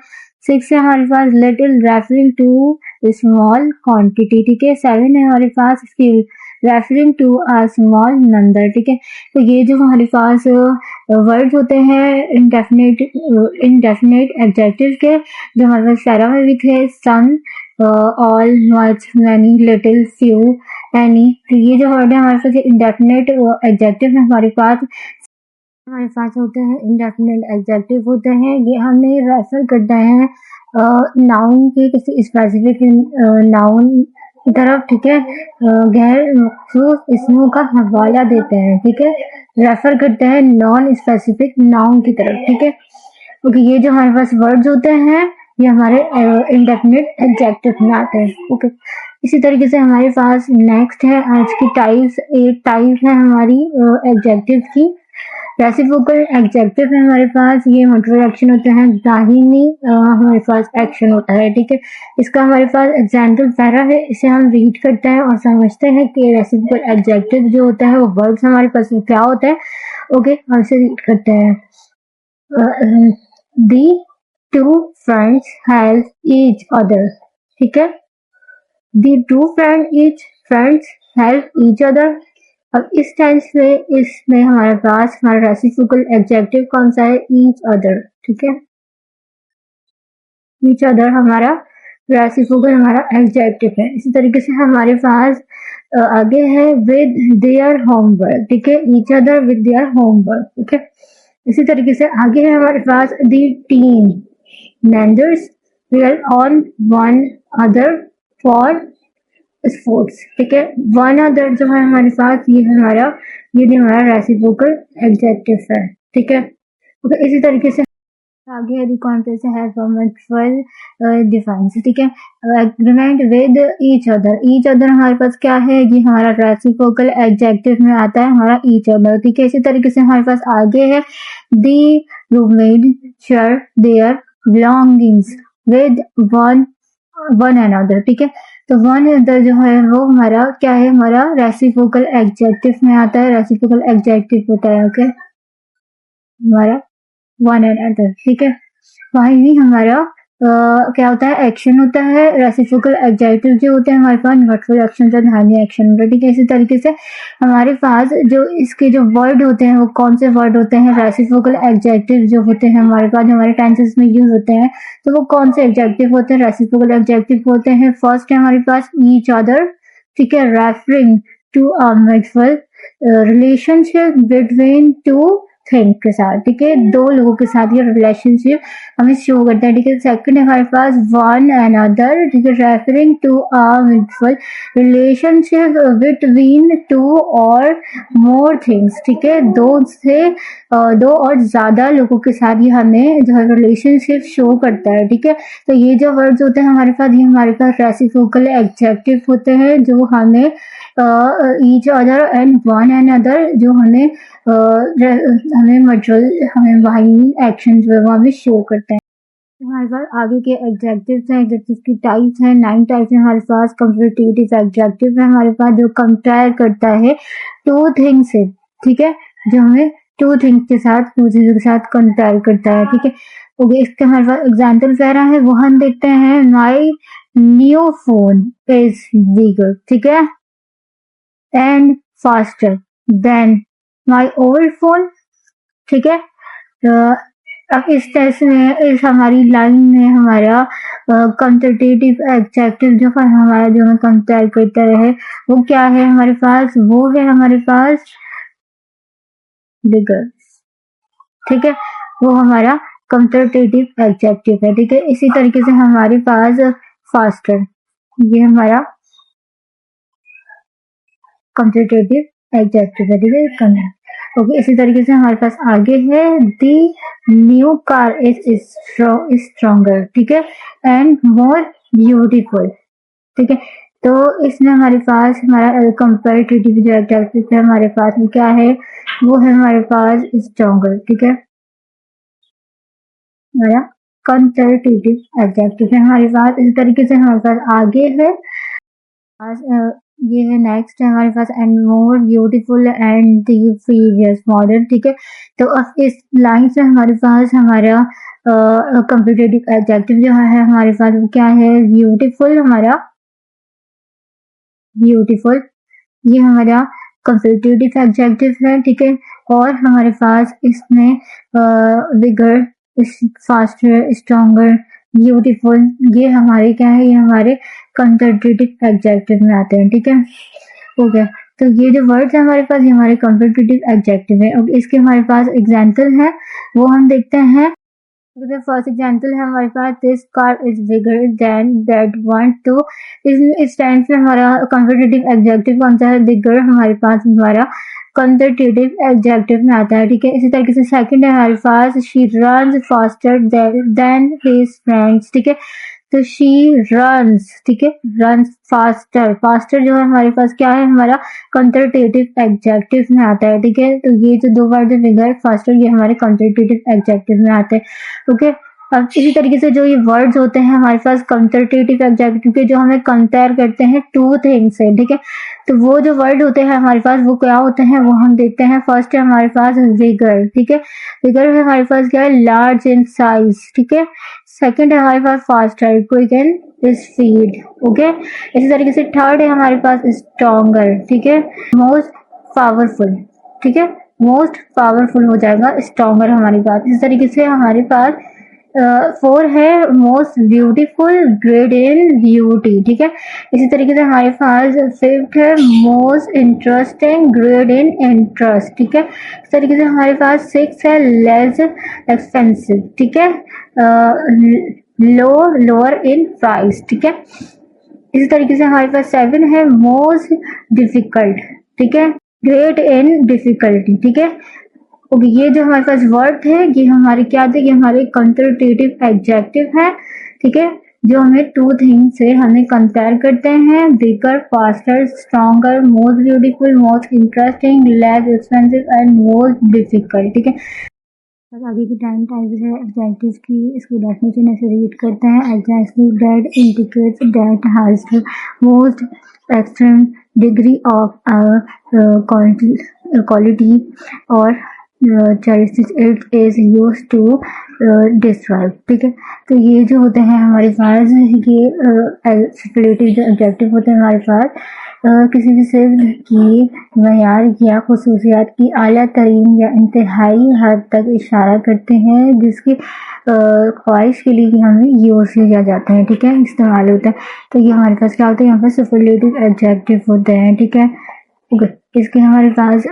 Six है हमारे पास little referring to small quantity, ठीक है। सेवन है हमारे पास skill referring to a small number, ठीक है। तो ये जो हमारे पास वर्ड्स होते हैं इंडेफिनिट एडजेक्टिव के, जो हमारे पास पैरा में भी थे, some, all, much, many, little, few, any. तो ये जो वर्ड है हमारे पास इंडेफिनिट एडजेक्टिव है हमारे पास होते हैं इंडेफिनिट एडजेक्टिव होते हैं, ये हमें रेफर करते हैं नाउन के किसी स्पेसिफिक नाउन की तरफ, ठीक है। गैर मखसूस इसमों का हवाला देते हैं, ठीक है, रेफर करते हैं नॉन स्पेसिफिक नाउन की तरफ, ठीक है। ओके, ये जो हमारे पास वर्ड्स होते हैं ये हमारे इंडेफिनिट एडजेक्टिव में आते हैं, ओके। इसी तरीके से हमारे पास नेक्स्ट है आज की टाइप्स, एक टाइप है हमारी एडजेक्टिव की, रेसिप्रोकल एडजेक्टिव है हमारे पास, ये मल्टीपल एक्शन होते हैं, दाहिनी हमारे पास एक्शन होता है, ठीक है। इसका हमारे पास एग्जाम्पल पैरा है, इसे हम रीड करते हैं और समझते हैं कि रेसिप्रोकल एडजेक्टिव जो होता है वो वर्ड्स हमारे पास क्या होता है, ओके। हम इसे रीड करते हैं। The two friends help each other, ठीक है। The two friends help each other. अब इस टेंस में इसमें हमारे पास हमारा रेसिप्रोकल एडजेक्टिव कौन सा है, ईच अदर, ठीक है। ईच अदर हमारा रेसिप्रोकल हमारा एडजेक्टिव है। इसी तरीके से हमारे पास आगे है विद देयर होमवर्क, ठीक है, each other with their homework, ठीक है। इसी तरीके से आगे है हमारे पास the team members will on one other for sports, ठीक है। वन अदर जो है हमारे पास ये भी हमारा रेसिप्रोकल एडजेक्टिव है, ठीक है। तो इसी तरीके से आगे है कॉन्टेक्स्ट है मल्टीपल डिफरेंस, ठीक है। एग्रीमेंट विद ईच अदर हमारे पास क्या है, ये हमारा रेसिप्रोकल एडजेक्टिव में आता है हमारा ईच अदर, ठीक है। इसी तरीके से हमारे पास आगे है the roommate share their belongings with one another, ठीक है। तो वन अनदर जो है वो हमारा क्या है, हमारा रेसिप्रोकल एडजेक्टिव में आता है, रेसिप्रोकल एडजेक्टिव होता है, ओके, हमारा वन एंड अदर, ठीक है। वहीं भी हमारा क्या होता है, एक्शन होता है। रेसिप्रोकल एडजेक्टिव जो होते हैं हमारे पास वर्बल एक्शन और धार्मिक एक्शन होता है, ठीक है। इसी तरीके से हमारे पास जो इसके जो वर्ड होते हैं वो कौन से वर्ड होते हैं, रेसिप्रोकल एडजेक्टिव जो होते हैं हमारे पास, जो हमारे टेंसेस में यूज होते हैं, तो वो कौन से एडजेक्टिव होते हैं, रेसिप्रोकल एडजेक्टिव होते हैं। फर्स्ट है हमारे पास ईच अदर, ठीक है, referring to a mutual relationship between two thing के साथ, ठीक है, दो लोगों के साथ ये रिलेशनशिप हमें शो करता है, ठीक है। सेकंड है हमारे पास वन अनदर, ठीक है, referring to a mutual relationship between two और मोर थिंग्स, ठीक है, दो और ज्यादा लोगों के साथ ये हमें जो है रिलेशनशिप शो करता है, ठीक है। तो ये जो वर्ड्स होते हैं हमारे पास, ये हमारे पास रेसिप्रोकल एडजेक्टिव होते हैं जो हमें each other and one and other जो हमें मटेरियल हमें वाइन एक्शन जो है वो हमें शो करते हैं। हमारे पास आगे के एडजेक्टिव्स हैं, एडजेक्टिव की टाइप्स हैं, 9 टाइप्स हैं हमारे पास। कंपेरेटिव एडजेक्टिव है हमारे पास जो कंपेयर करता है टू थिंग्स से, ठीक है, जो हमें टू थिंग्स के साथ, टू चीजों के साथ कंपेयर करता है, ठीक है। ओके, इसके हमारे पास एग्जाम्पल वगैरह है वो हम देखते हैं। My new phone is bigger, ठीक है, and faster than my old phone. ठीक है, अब इस टेस्ट में इस हमारी लाइन में हमारा कंपेटिटिव एडजेक्टिव जो है हमारा जो हमें कंपेयर करता रहे वो क्या है हमारे पास, वो है हमारे पास बिगर। ठीक है, वो हमारा कंपेटिटिव एडजेक्टिव है। ठीक है, इसी तरीके से हमारे पास फास्टर, ये हमारा कंपेटिटिव एडजेक्टिव है। ठीक है, ओके, इसी तरीके से हमारे पास आगे है दी न्यू कार इज स्ट्रॉन्गर। ठीक है, एंड मोर ब्यूटीफुल। ठीक है, तो इसमें हमारे पास हमारा कंपेटिटिव जो एडजेक्टिव है हमारे पास में क्या है, वो है हमारे पास स्ट्रॉन्गर। ठीक है, हमारा कंपेटिटिव एडजेक्टिव है हमारे पास। इस तरीके से हमारे पास आगे है ये है नेक्स्ट है हमारे पास and more beautiful and the previous model. ठीक है, तो अब इस लाइन से हमारे पास हमारा कंपेटिटिव एडजेक्टिव जो है हमारे पास वो क्या है, ब्यूटीफुल। हमारा ब्यूटीफुल ये हमारा कंपेटिटिव एडजेक्टिव है। ठीक है, और हमारे पास इसमें बिगर, फास्टर, स्ट्रॉन्गर, ब्यूटीफुल ये हमारे क्या है, ये हमारे कंपेटिटिव एडजेक्टिव में आते हैं। ठीक है, हो गया। तो ये जो वर्ड्स है हमारे पास ये हमारे कंपेटिटिव एडजेक्टिव है। अब इसके हमारे पास एग्जाम्पल है वो हम देखते हैं। फर्स्ट एग्जाम्पल है हमारे पास this car is bigger than that one. तो इस टेंस में हमारा कंपेटिटिव एडजेक्टिव कौन सा है, बिगर हमारे पास हमारा कंपेटिटिव एडजेक्टिव में आता है। ठीक है, इसी तरीके से सेकंड है हमारे पास she runs faster than his friends. ठीक है, तो शी रन्स, ठीक है, रन्स फास्टर, फास्टर जो है हमारे पास क्या है, हमारा कंपेटिटिव एडजेक्टिव में आता है। ठीक है, तो ये जो दो वर्ड है बिगर फास्टर ये हमारे कंपेटिटिव एडजेक्टिव में आते हैं। ओके, अब इसी तरीके से जो ये वर्ड्स होते हैं हमारे पास कंपेटिटिव एडजेक्टिव के जो हमें कंपेयर करते हैं टू थिंग्स से। ठीक है, तो वो जो वर्ड होते हैं हमारे पास वो क्या होते हैं वो हम देखते हैं। फर्स्ट है हमारे पास बिगर। ठीक है, बिगर है हमारे पास क्या है, लार्ज इन साइज। ठीक है, सेकंड है हमारे पास faster, quick and speed. Okay, इसी तरीके से थर्ड है हमारे पास स्ट्रॉन्गर। ठीक है, मोस्ट पावरफुल। ठीक है, मोस्ट पावरफुल हो जाएगा स्ट्रॉन्गर हमारे पास। इस तरीके से हमारे पास फोर है most beautiful, great in beauty. ठीक है, इसी तरीके से हमारे पास फिफ्थ है most interesting, great in interest. ठीक है, इस तरीके से हमारे पास सिक्स है लेस एक्सपेंसिव। ठीक है, लोअर इन प्राइस। ठीक है, इसी तरीके से हमारे पास सेवन है मोस्ट डिफिकल्ट। ठीक है, ग्रेट इन डिफिकल्टी। ठीक है, ओके, ये जो हमारे पास वर्ड है ये हमारे क्या थे, ये हमारे कंपेटिटिव एडजेक्टिव है। ठीक है, जो हमें टू थिंग्स से हमें कंपेयर करते हैं, bigger, faster, stronger, most beautiful, most interesting, less expensive and most difficult. ठीक है, आगे की टाइम टाइप्स है एडजेक्टिव की, इसको डेफिनेशन ऐसे रीड करते हैं। Adjective that indicates that has the most extreme degree of quality और it is use to describe. ठीक है, तो ये जो होते हैं हमारे पास ये सुपरलेटिव जो एडजेक्टिव होते हैं हमारे पास किसी भी सिर्फ की मयार या खसूसियात की आला तरीन या इंतहाई हद तक इशारा करते हैं जिसकी ख्वाहिश के लिए हमें यूज किया जाता है। ठीक है, इस्तेमाल होता है। तो ये हमारे पास क्या होता है, यहाँ पर सुपरलेटिव एडजेक्टिव होते हैं। ठीक है, इसके हमारे पास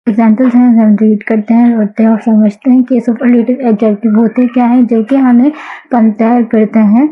एग्जाम्पल्स हैं, हम रीड करते हैं और समझते हैं कि सुपरलेटिव एडजेक्टिव होते क्या है, जो कि हमें कंपेयर करते हैं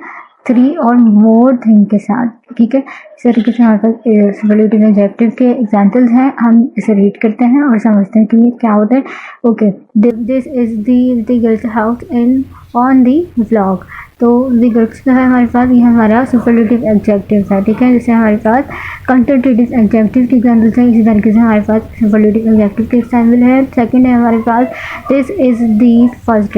थ्री और मोर थिंग के साथ। ठीक है, इस तरीके से हमारे पास सुपरलेटिव एडजेक्टिव के एग्जाम्पल्स हैं, हम इसे रीड करते हैं और समझते हैं कि ये क्या होता है। Okay, this is the girls house in on the vlog. तो द गर्ल्स जो है हमारे पास ये हमारा सुपरलेटिव एडजेक्टिव है। ठीक है, जैसे हमारे पास कंपेटिटिव एडजेक्टिव के एग्जाम्पल्स हैं, इसी तरीके से हमारे पास सुपरलेटिव एडजेक्टिव के एग्जाम्पल है। सेकंड है हमारे पास this is the first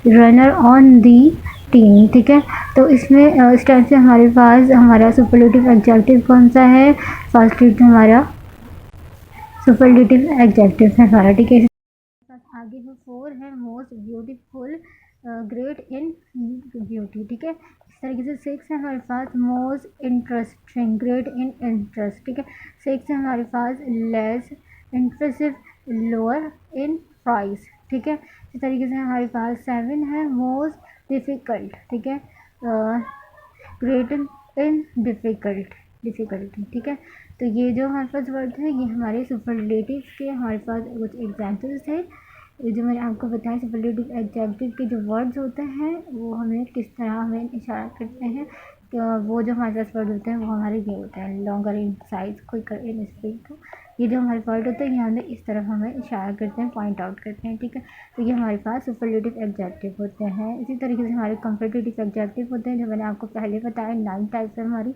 runner on the team. ठीक है, तो इसमें इस टाइप से हमारे पास हमारा सुपरलेटिव एडजेक्टिव कौन सा है, फर्स्ट रेट हमारा सुपरलेटिव एडजेक्टिव है हमारा। ठीक है, आगे जो फोर है most beautiful great in beauty, ठीक है। इस तरीके से 6 है हमारे पास most interesting, great in interest, ठीक है। 6 है हमारे पास less impressive, lower in price, ठीक है। इस तरीके से हमारे पास 7 है मोस्ट डिफ़िकल्ट, ठीक है। ग्रेट इन डिफ़िकल्टी, ठीक है। तो ये जो हमारे पास वर्ड है ये हमारे सुपरलेटिव के हमारे पास कुछ एग्जाम्पल्स थे। ये जो मैंने आपको बताया सुपरलेटिव एडजेक्टिव के जो वर्ड्स होते हैं वो हमें किस तरह हमें इशारा करते हैं, तो वो जो हमारे पास वर्ड होते हैं वो हमारे ये होते हैं longer in size, quicker in speed. तो ये जो हमारे वर्ड होते हैं ये हमें इस तरफ हमें इशारा करते हैं, पॉइंट आउट करते हैं, ठीक है। तो ये हमारे पास सुपरलेटिव एडजेक्टिव होते हैं। इसी तरीके से हमारे कंपेटिटिव एडजेक्टिव होते हैं जो मैंने आपको पहले बताया 9 टाइप्स है हमारी,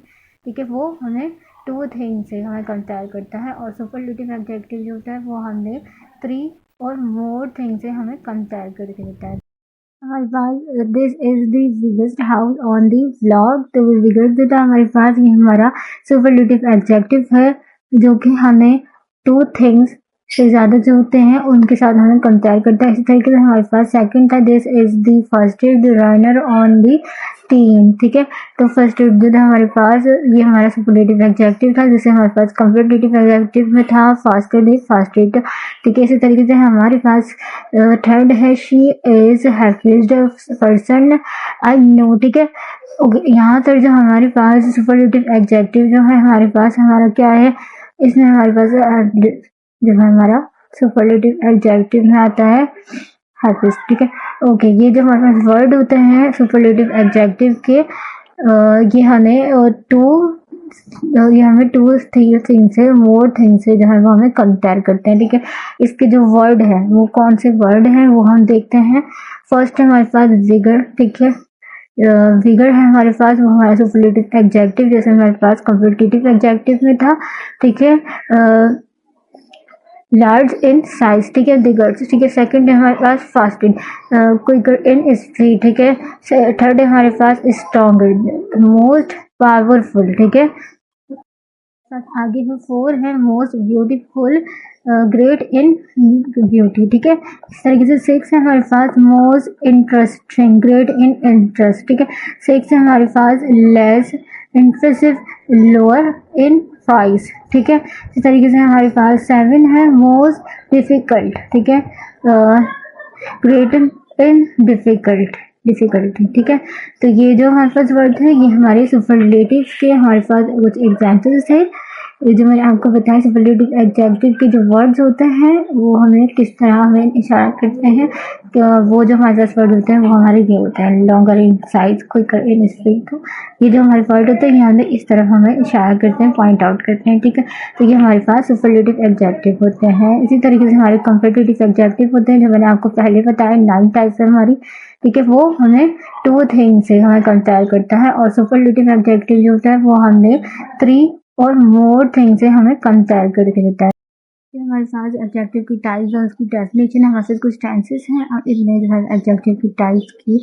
ठीक है। वो हमें 2 थिंग से हमें कंपेयर करता है, और सुपरलेटिव एडजेक्टिव जो होता है वो हमें 3 और मोर थिंग से हमें कंपेयर करके देता है। हमारे पास this is the biggest house on the world, तो बिगेस्ट देता हमारे पास ये हमारा सुपरलेटिव एडजेक्टिव है जो कि हमें 2 थिंग्स से ज़्यादा जो होते हैं उनके साथ हमें कंपेयर करता है। इसी तरीके से हमारे पास सेकंड था this is the first aid runner on the team, ठीक है। तो फर्स्ट एड जो था हमारे पास ये हमारा सुपरलेटिव एडजेक्टिव था, जैसे हमारे पास कंपेटिटिव एडजेक्टिव में था फास्टर द फर्स्ट एड, ठीक है। इसी तरीके से हमारे पास थर्ड है she is happiest person I know, ठीक है। ओके, यहाँ तक जो हमारे पास सुपरलेटिव एडजेक्टिव जो है हमारे पास हमारा क्या है, इसमें हमारे पास जो हमारा सुपरलेटिव एडजेक्टिव में आता है हैप्पीस्ट, ठीक है। ओके, ये जो हमारे पास वर्ड होते हैं सुपरलेटिव एडजेक्टिव के ये हमें टू थिंग से मोर थिंग से जो है वो हमें कंपेयर करते हैं, ठीक है। इसके जो वर्ड है वो कौन से वर्ड हैं वो हम देखते हैं। फर्स्ट है हमारे पास विगर, ठीक है। विगर है हमारे पास, वो हमारा सुपरलेटिव एडजेक्टिव जैसे हमारे पास कंपेटिटिव एडजेक्टिव में था, ठीक है। लार्ज इन साइज, ठीक है, बिगर, ठीक है। सेकंड है हमारे पास फास्टिंग, क्विकर इन स्पीड, ठीक है। थर्ड है हमारे पास स्ट्रॉन्गर, मोस्ट पावरफुल, ठीक है। आगे जो 4 है most beautiful, great in beauty, ठीक है। इस तरीके से 6 है हमारे पास most interesting, great in interest, ठीक है। 6 है हमारे पास less impressive, lower in price, ठीक है। इस तरीके से हमारे पास 7 है मोस्ट डिफिकल्ट, ठीक है। ग्रेट इन डिफिकल्टी, ठीक है। तो ये जो हमारे पास वर्ड है ये हमारे सुपरलेटिव के हमारे पास कुछ एग्जाम्पल्स थे। ये जो मैंने आपको बताया सुपरलेटिव एडजेक्टिव के जो वर्ड्स होते हैं वो हमें किस तरह हमें इशारा करते हैं, कि वो जो हमारे पास वर्ड होते हैं वो हमारे ये होते हैं longer in size, quicker in speed. तो ये जो हमारे वर्ड होते हैं ये हमें इस तरफ हमें इशारा करते हैं, पॉइंट आउट करते हैं, ठीक है। तो ये हमारे पास सुपरलेटिव एडजेक्टिव होते हैं। इसी तरीके से हमारे कंपेटिटिव एडजेक्टिव होते हैं जो मैंने आपको पहले बताया 9 टाइप्स है हमारी, ठीक है। वो हमें 2 थिंग से हमें कंपेयर करता है, और सुपरलेटिव एडजेक्टिव जो होता है वो हमें 3 और मोर थिंग से हमें कंपेयर करके देता है। हमारे पास एडजेक्टिव की टाइप्स और उसकी डेफिनेशन है, हमारे पास कुछ टेंसेस हैं और इसमें जो है एडजेक्टिव की टाइप्स की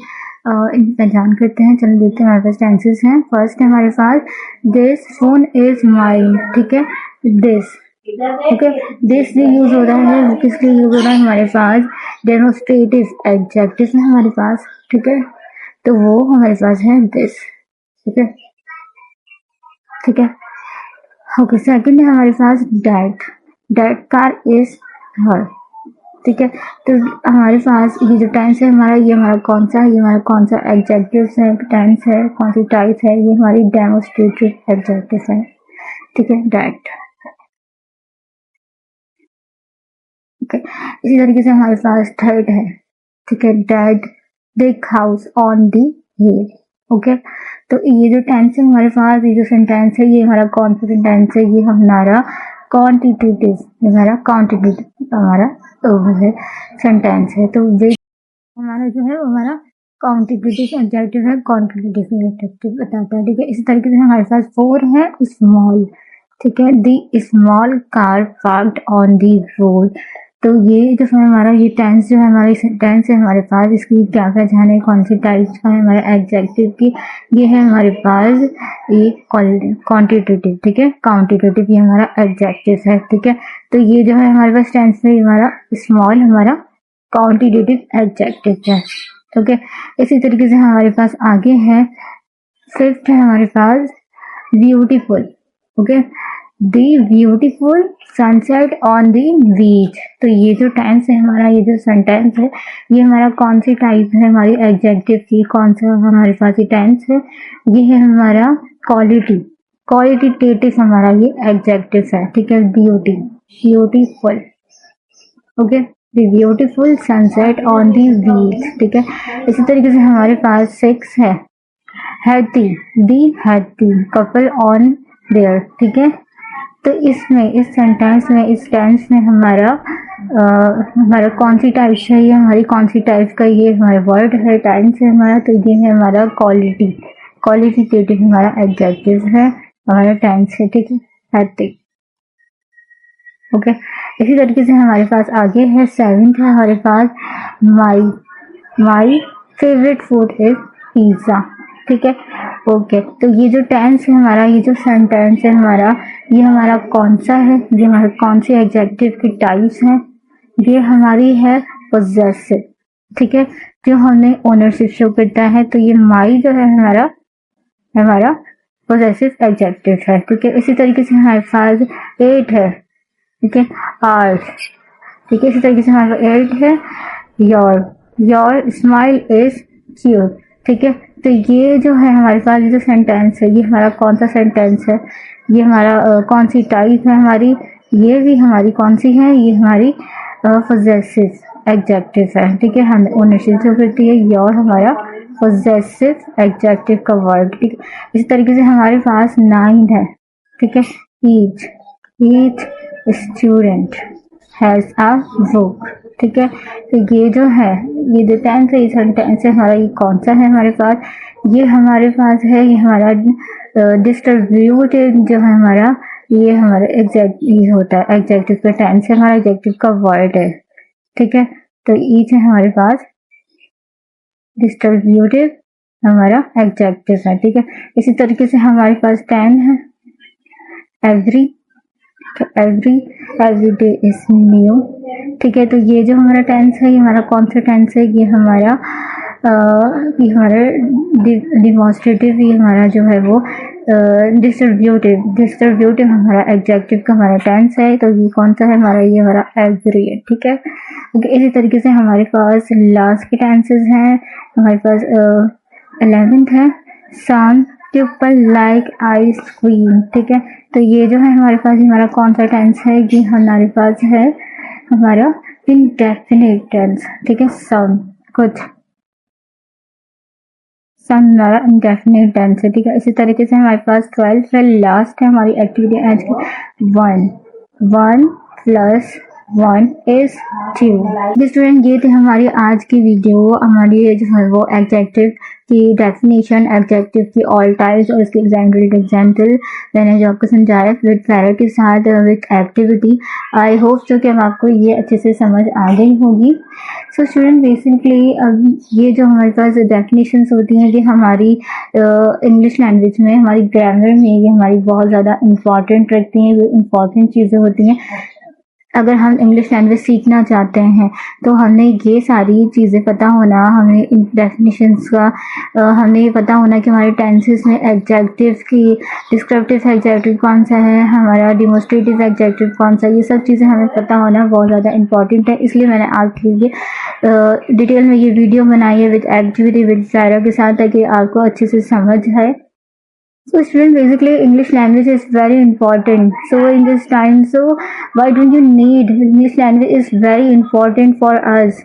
पहचान करते हैं। चलो देखते हैं हमारे पास टेंसेस हैं। फर्स्ट है हमारे पास दिस फोन इज माइन, ठीक है। दिस, ठीक है, दिस भी यूज हो रहा है, किस लिए यूज हो रहा है हमारे पास डेमोस्ट्रेटिव एडजेक्टिव है हमारे पास, ठीक है। तो वो हमारे पास है दिस, ठीक है, ठीक है। ओके, सेकंड है हमारे पास डैट कार इज हर, ठीक है। तो हमारे पास ये जो टेंस है हमारा ये हमारा कौन सा है, ये हमारा कौन सा एडजेक्टिव है, टेंस है, कौन सी टाइप है, ये हमारी डेमोस्ट्रेटिव एडजेक्टिव है, ठीक है, डैट, ओके। इसी तरीके से हमारे पास थर्ड है, ठीक है, that big house on the hill, okay. तो ये जो टेंस है हमारे पास, ये जो सेंटेंस है ये हमारा कौन सा सेंटेंस है, ये हमारा क्वांटिटेटिव, हमारा क्वांटिटेटिव हमारा सेंटेंस है। तो वे हमारा जो है हमारा क्वांटिटेटिव एडजेक्टिव है, क्वांटिटेटिव एडजेक्टिव बताता है, ठीक है। इसी तरीके से हमारे पास 4 है स्मॉल, ठीक है, the small car parked on the road. तो ये जो है हमारा ये टेंस जो है हमारी टेंस है हमारे पास, इसकी क्या पहचान है, कौन सी टाइप्स का है हमारे एडजेक्टिव की, ये है हमारे पास ये क्वांटिटेटिव, ठीक है, क्वांटिटेटिव ये हमारा एडजेक्टिव है, ठीक है। तो ये जो है हमारे पास टेंस में हमारा स्मॉल हमारा क्वांटिटेटिव एडजेक्टिव है, ओके। इसी तरीके से हमारे पास आगे है, फिफ्थ है हमारे पास beautiful. Okay, the beautiful sunset on the beach. तो ये जो टेंस है हमारा, ये जो सेंटेंस है, ये हमारा कौन सी टाइप है हमारी एडजेक्टिव की, कौन सा हमारे पास ये टेंस है, ये है हमारा क्वालिटेटिव हमारा ये एडजेक्टिव है, ठीक है। Beautiful. Okay, the beautiful sunset on the beach, ठीक है। इसी तरीके से हमारे पास सिक्स है, हैप्पी कपल ऑन देयर, ठीक है। तो इसमें, इस सेंटेंस में, इस टेंस में हमारा कौन सी टाइप है, ये हमारी कौन सी टाइप का ये हमारा वर्ड है, टेंस है हमारा, तो ये है हमारा क्वालिटेटिव हमारा एडजेक्टिव है, हमारा टेंस है, ठीक है, हैप्पी। ओके, इसी तरीके से हमारे पास आगे है, सेवेंथ है हमारे पास, my favourite food is pizza, ठीक है। ओके, तो ये जो टेंस है हमारा, ये जो सेंटेंस है हमारा, ये हमारा कौन सा है, ये हमारे कौन सी एडजेक्टिव की टाइप्स हैं, ये हमारी है पोजेसिव, ठीक है, जो हमने ओनरशिप शो करता है। तो ये माई जो है हमारा पोजेसिव एडजेक्टिव है, ठीक है। इसी तरीके से हमारे पास एट है, ठीक है, आर्ट, ठीक है। इसी तरीके से हमारे पास एट है, योर स्माइल इज क्यूट, ठीक है। तो ये जो है हमारे पास, ये जो सेंटेंस है, ये हमारा कौन सा सेंटेंस है, ये हमारा कौन सी टाइप है हमारी, ये भी हमारी कौन सी है, ये हमारी पोजेसिव एडजेक्टिव है, ठीक है। हमें ओनरशिप जो करती है, योर हमारा पोजेसिव एडजेक्टिव का वर्ड, ठीक है। इसी तरीके से हमारे पास नाइन है, ठीक है, each student has a book, ठीक है। तो ये जो है, ये जो टेंस है, ये सेंटेंस है हमारा, ये कौन सा है हमारे पास, ये हमारे पास है, ये हमारा डिस्ट्रीब्यूटेड जो है हमारा, ये हमारा ये होता है एडजेक्टिव का टेंस है, हमारा एडजेक्टिव का वर्ड है, ठीक है। तो ईच है हमारे पास डिस्ट्रीब्यूटिव हमारा एडजेक्टिव है, ठीक है। इसी तरीके से हमारे पास 10 है, एवरी डे इज न्यू, ठीक है। तो ये जो हमारा टेंस है, ये हमारा कौन सा टेंस है, ये हमारा डिमॉन्स्ट्रेटिव, ये हमारा जो है वो डिस्ट्रीब्यूटिव हमारा एडजेक्टिव का हमारा टेंस है। तो ये कौन सा है हमारा, ये हमारा एवरी है, ठीक है। ओके, इसी तरीके से हमारे पास लास्ट के टेंसेस हैं, हमारे पास 11th है, सम पीपल लाइक आइसक्रीम, ठीक है। तो ये जो है हमारे पास, हमारा कौन सा टेंस है, ये हमारे पास है हमारा इंडेफिनिट टेंस, ठीक है। हमारा इंडेफिनिट टेंस है, ठीक है। इसी तरीके से हमारे पास 12 है, लास्ट है हमारी एक्टिविटी आज की, 1 + 1 is 2। स्टूडेंट, ये थी हमारी आज की वीडियो, हमारी जो है वो एडजेक्टिव की डेफिनेशन, एडजेक्टिव की ऑल टाइप्स और उसके एग्जाम्पल मैंने जो आपको समझाया विद पैरा के साथ विद एक्टिविटी। आई होप जो कि आपको ये अच्छे से समझ आ गई होगी। सो स्टूडेंट, बेसिकली अब ये जो हमारे पास डेफिनेशंस होती हैं, ये हमारी इंग्लिश लैंग्वेज में, हमारी ग्रामर में ये हमारी बहुत ज़्यादा इंपॉर्टेंट रखती हैं, इम्पॉर्टेंट चीज़ें होती हैं। अगर हम इंग्लिश लैंग्वेज सीखना चाहते हैं तो हमें ये सारी चीज़ें पता होना, हमें इन डेफिनेशंस का हमें पता होना कि हमारे टेंसेस में एडजेक्टिव की डिस्क्रिप्टिव एडजेक्टिव कौन सा है, हमारा डिमोस्ट्रेटिव एडजेक्टिव कौन सा, ये सब चीज़ें हमें पता होना बहुत ज़्यादा इंपॉर्टेंट है। इसलिए मैंने आपके लिए डिटेल में ये वीडियो बनाई है विद एक्टिविटी विद सारा के साथ, ताकि आपको अच्छे से समझ आए। So student, basically English language is very important. So in this time, so why don't you need English language is very important for us.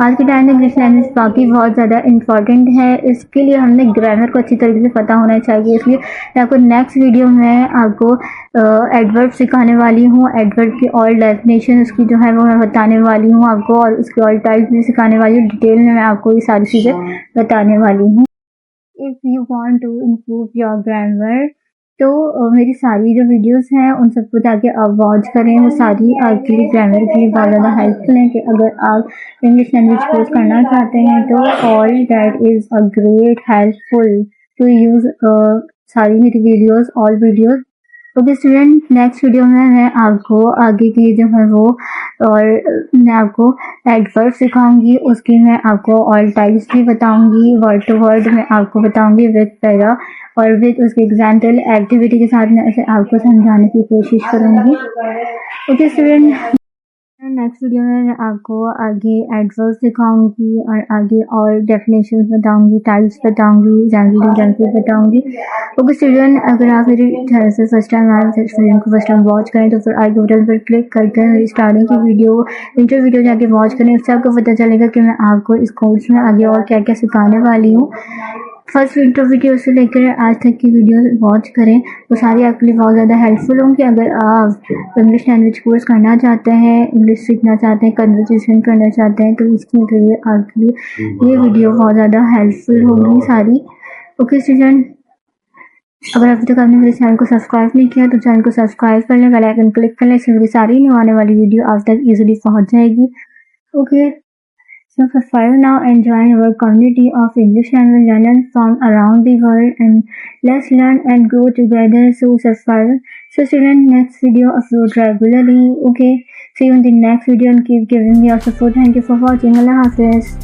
आज के टाइम में इंग्लिश लैंग्वेज बाकी बहुत ज़्यादा इंपॉर्टेंट है, इसके लिए हमने ग्रामर को अच्छी तरीके से पता होना चाहिए। इसलिए मैं आपको नेक्स्ट वीडियो में आपको एडवर्ब सिखाने वाली हूँ, एडवर्ब की ऑल डेफिनेशन उसकी जो है वो मैं बताने वाली हूँ आपको, और उसकी ऑल टाइप्स भी सिखाने वाली हूँ। डिटेल में मैं आपको ये सारी चीज़ें बताने वाली हूँ। If you want to improve your grammar, तो मेरी सारी जो वीडियोस हैं उन सबको जाके आप वॉच करें, वो सारी आपके लिए ग्रामर के लिए बहुत ज़्यादा हेल्पफुल है। कि अगर आप इंग्लिश लैंग्वेज कोर्स करना चाहते हैं तो all that is a great helpful to use सारी मेरी videos, all videos okay student, next video में मैं आपको आगे की जो है वो और मैं आपको एडवर्ब सिखाऊंगी, उसकी मैं आपको ऑल टाइप्स भी बताऊंगी, वर्ड टू वर्ड मैं आपको बताऊंगी विद पैरा और विद उसके एग्जाम्पल एक्टिविटी के साथ मैं उसे आपको समझाने की कोशिश करूंगी। ओके स्टूडेंट, नेक्स्ट वीडियो में मैं आपको आगे एडवर्ब सिखाऊंगी और आगे और डेफिनेशंस बताऊंगी, टाइप्स बताऊंगी, एग्जाम्पल बताऊंगी। ओके स्टूडेंट, अगर आप मेरे चैनल से फर्स्ट टाइम आए वीडियो को फर्स्ट टाइम वॉच करें तो फिर आई के बटन पर क्लिक करके मेरी स्टार्टिंग की वीडियो इंटर वीडियो जाके वॉच करें, उससे आपको पता चलेगा कि मैं आपको इस कोर्स में आगे और क्या क्या सिखाने वाली हूँ। फर्स्ट इंटर वीडियो से लेकर आज तक की वीडियो वॉच करें, वो सारी आपके लिए बहुत ज़्यादा हेल्पफुल होंगी। अगर आप इंग्लिश लैंग्वेज कोर्स करना चाहते हैं, इंग्लिश सीखना चाहते हैं, कन्वर्सेशन करना चाहते हैं, तो इसके लिए आपके लिए ये वीडियो बहुत ज़्यादा हेल्पफुल होगी सारी। ओके स्टूडेंट, अगर अभी तक आपने मेरे चैनल को सब्सक्राइब नहीं किया तो चैनल को सब्सक्राइब कर लें, बेल आइकन क्लिक कर लें, इससे मेरी सारी न्यू आने वाली वीडियो आप तक ईजिली पहुँच जाएगी। Okay, so subscribe now and join our community of English language learners from around the world, and let's learn and grow together. So subscribe. So student, next video upload regularly. Okay, see you in the next video and keep giving me your support. Thank you for watching. Allah Hafiz.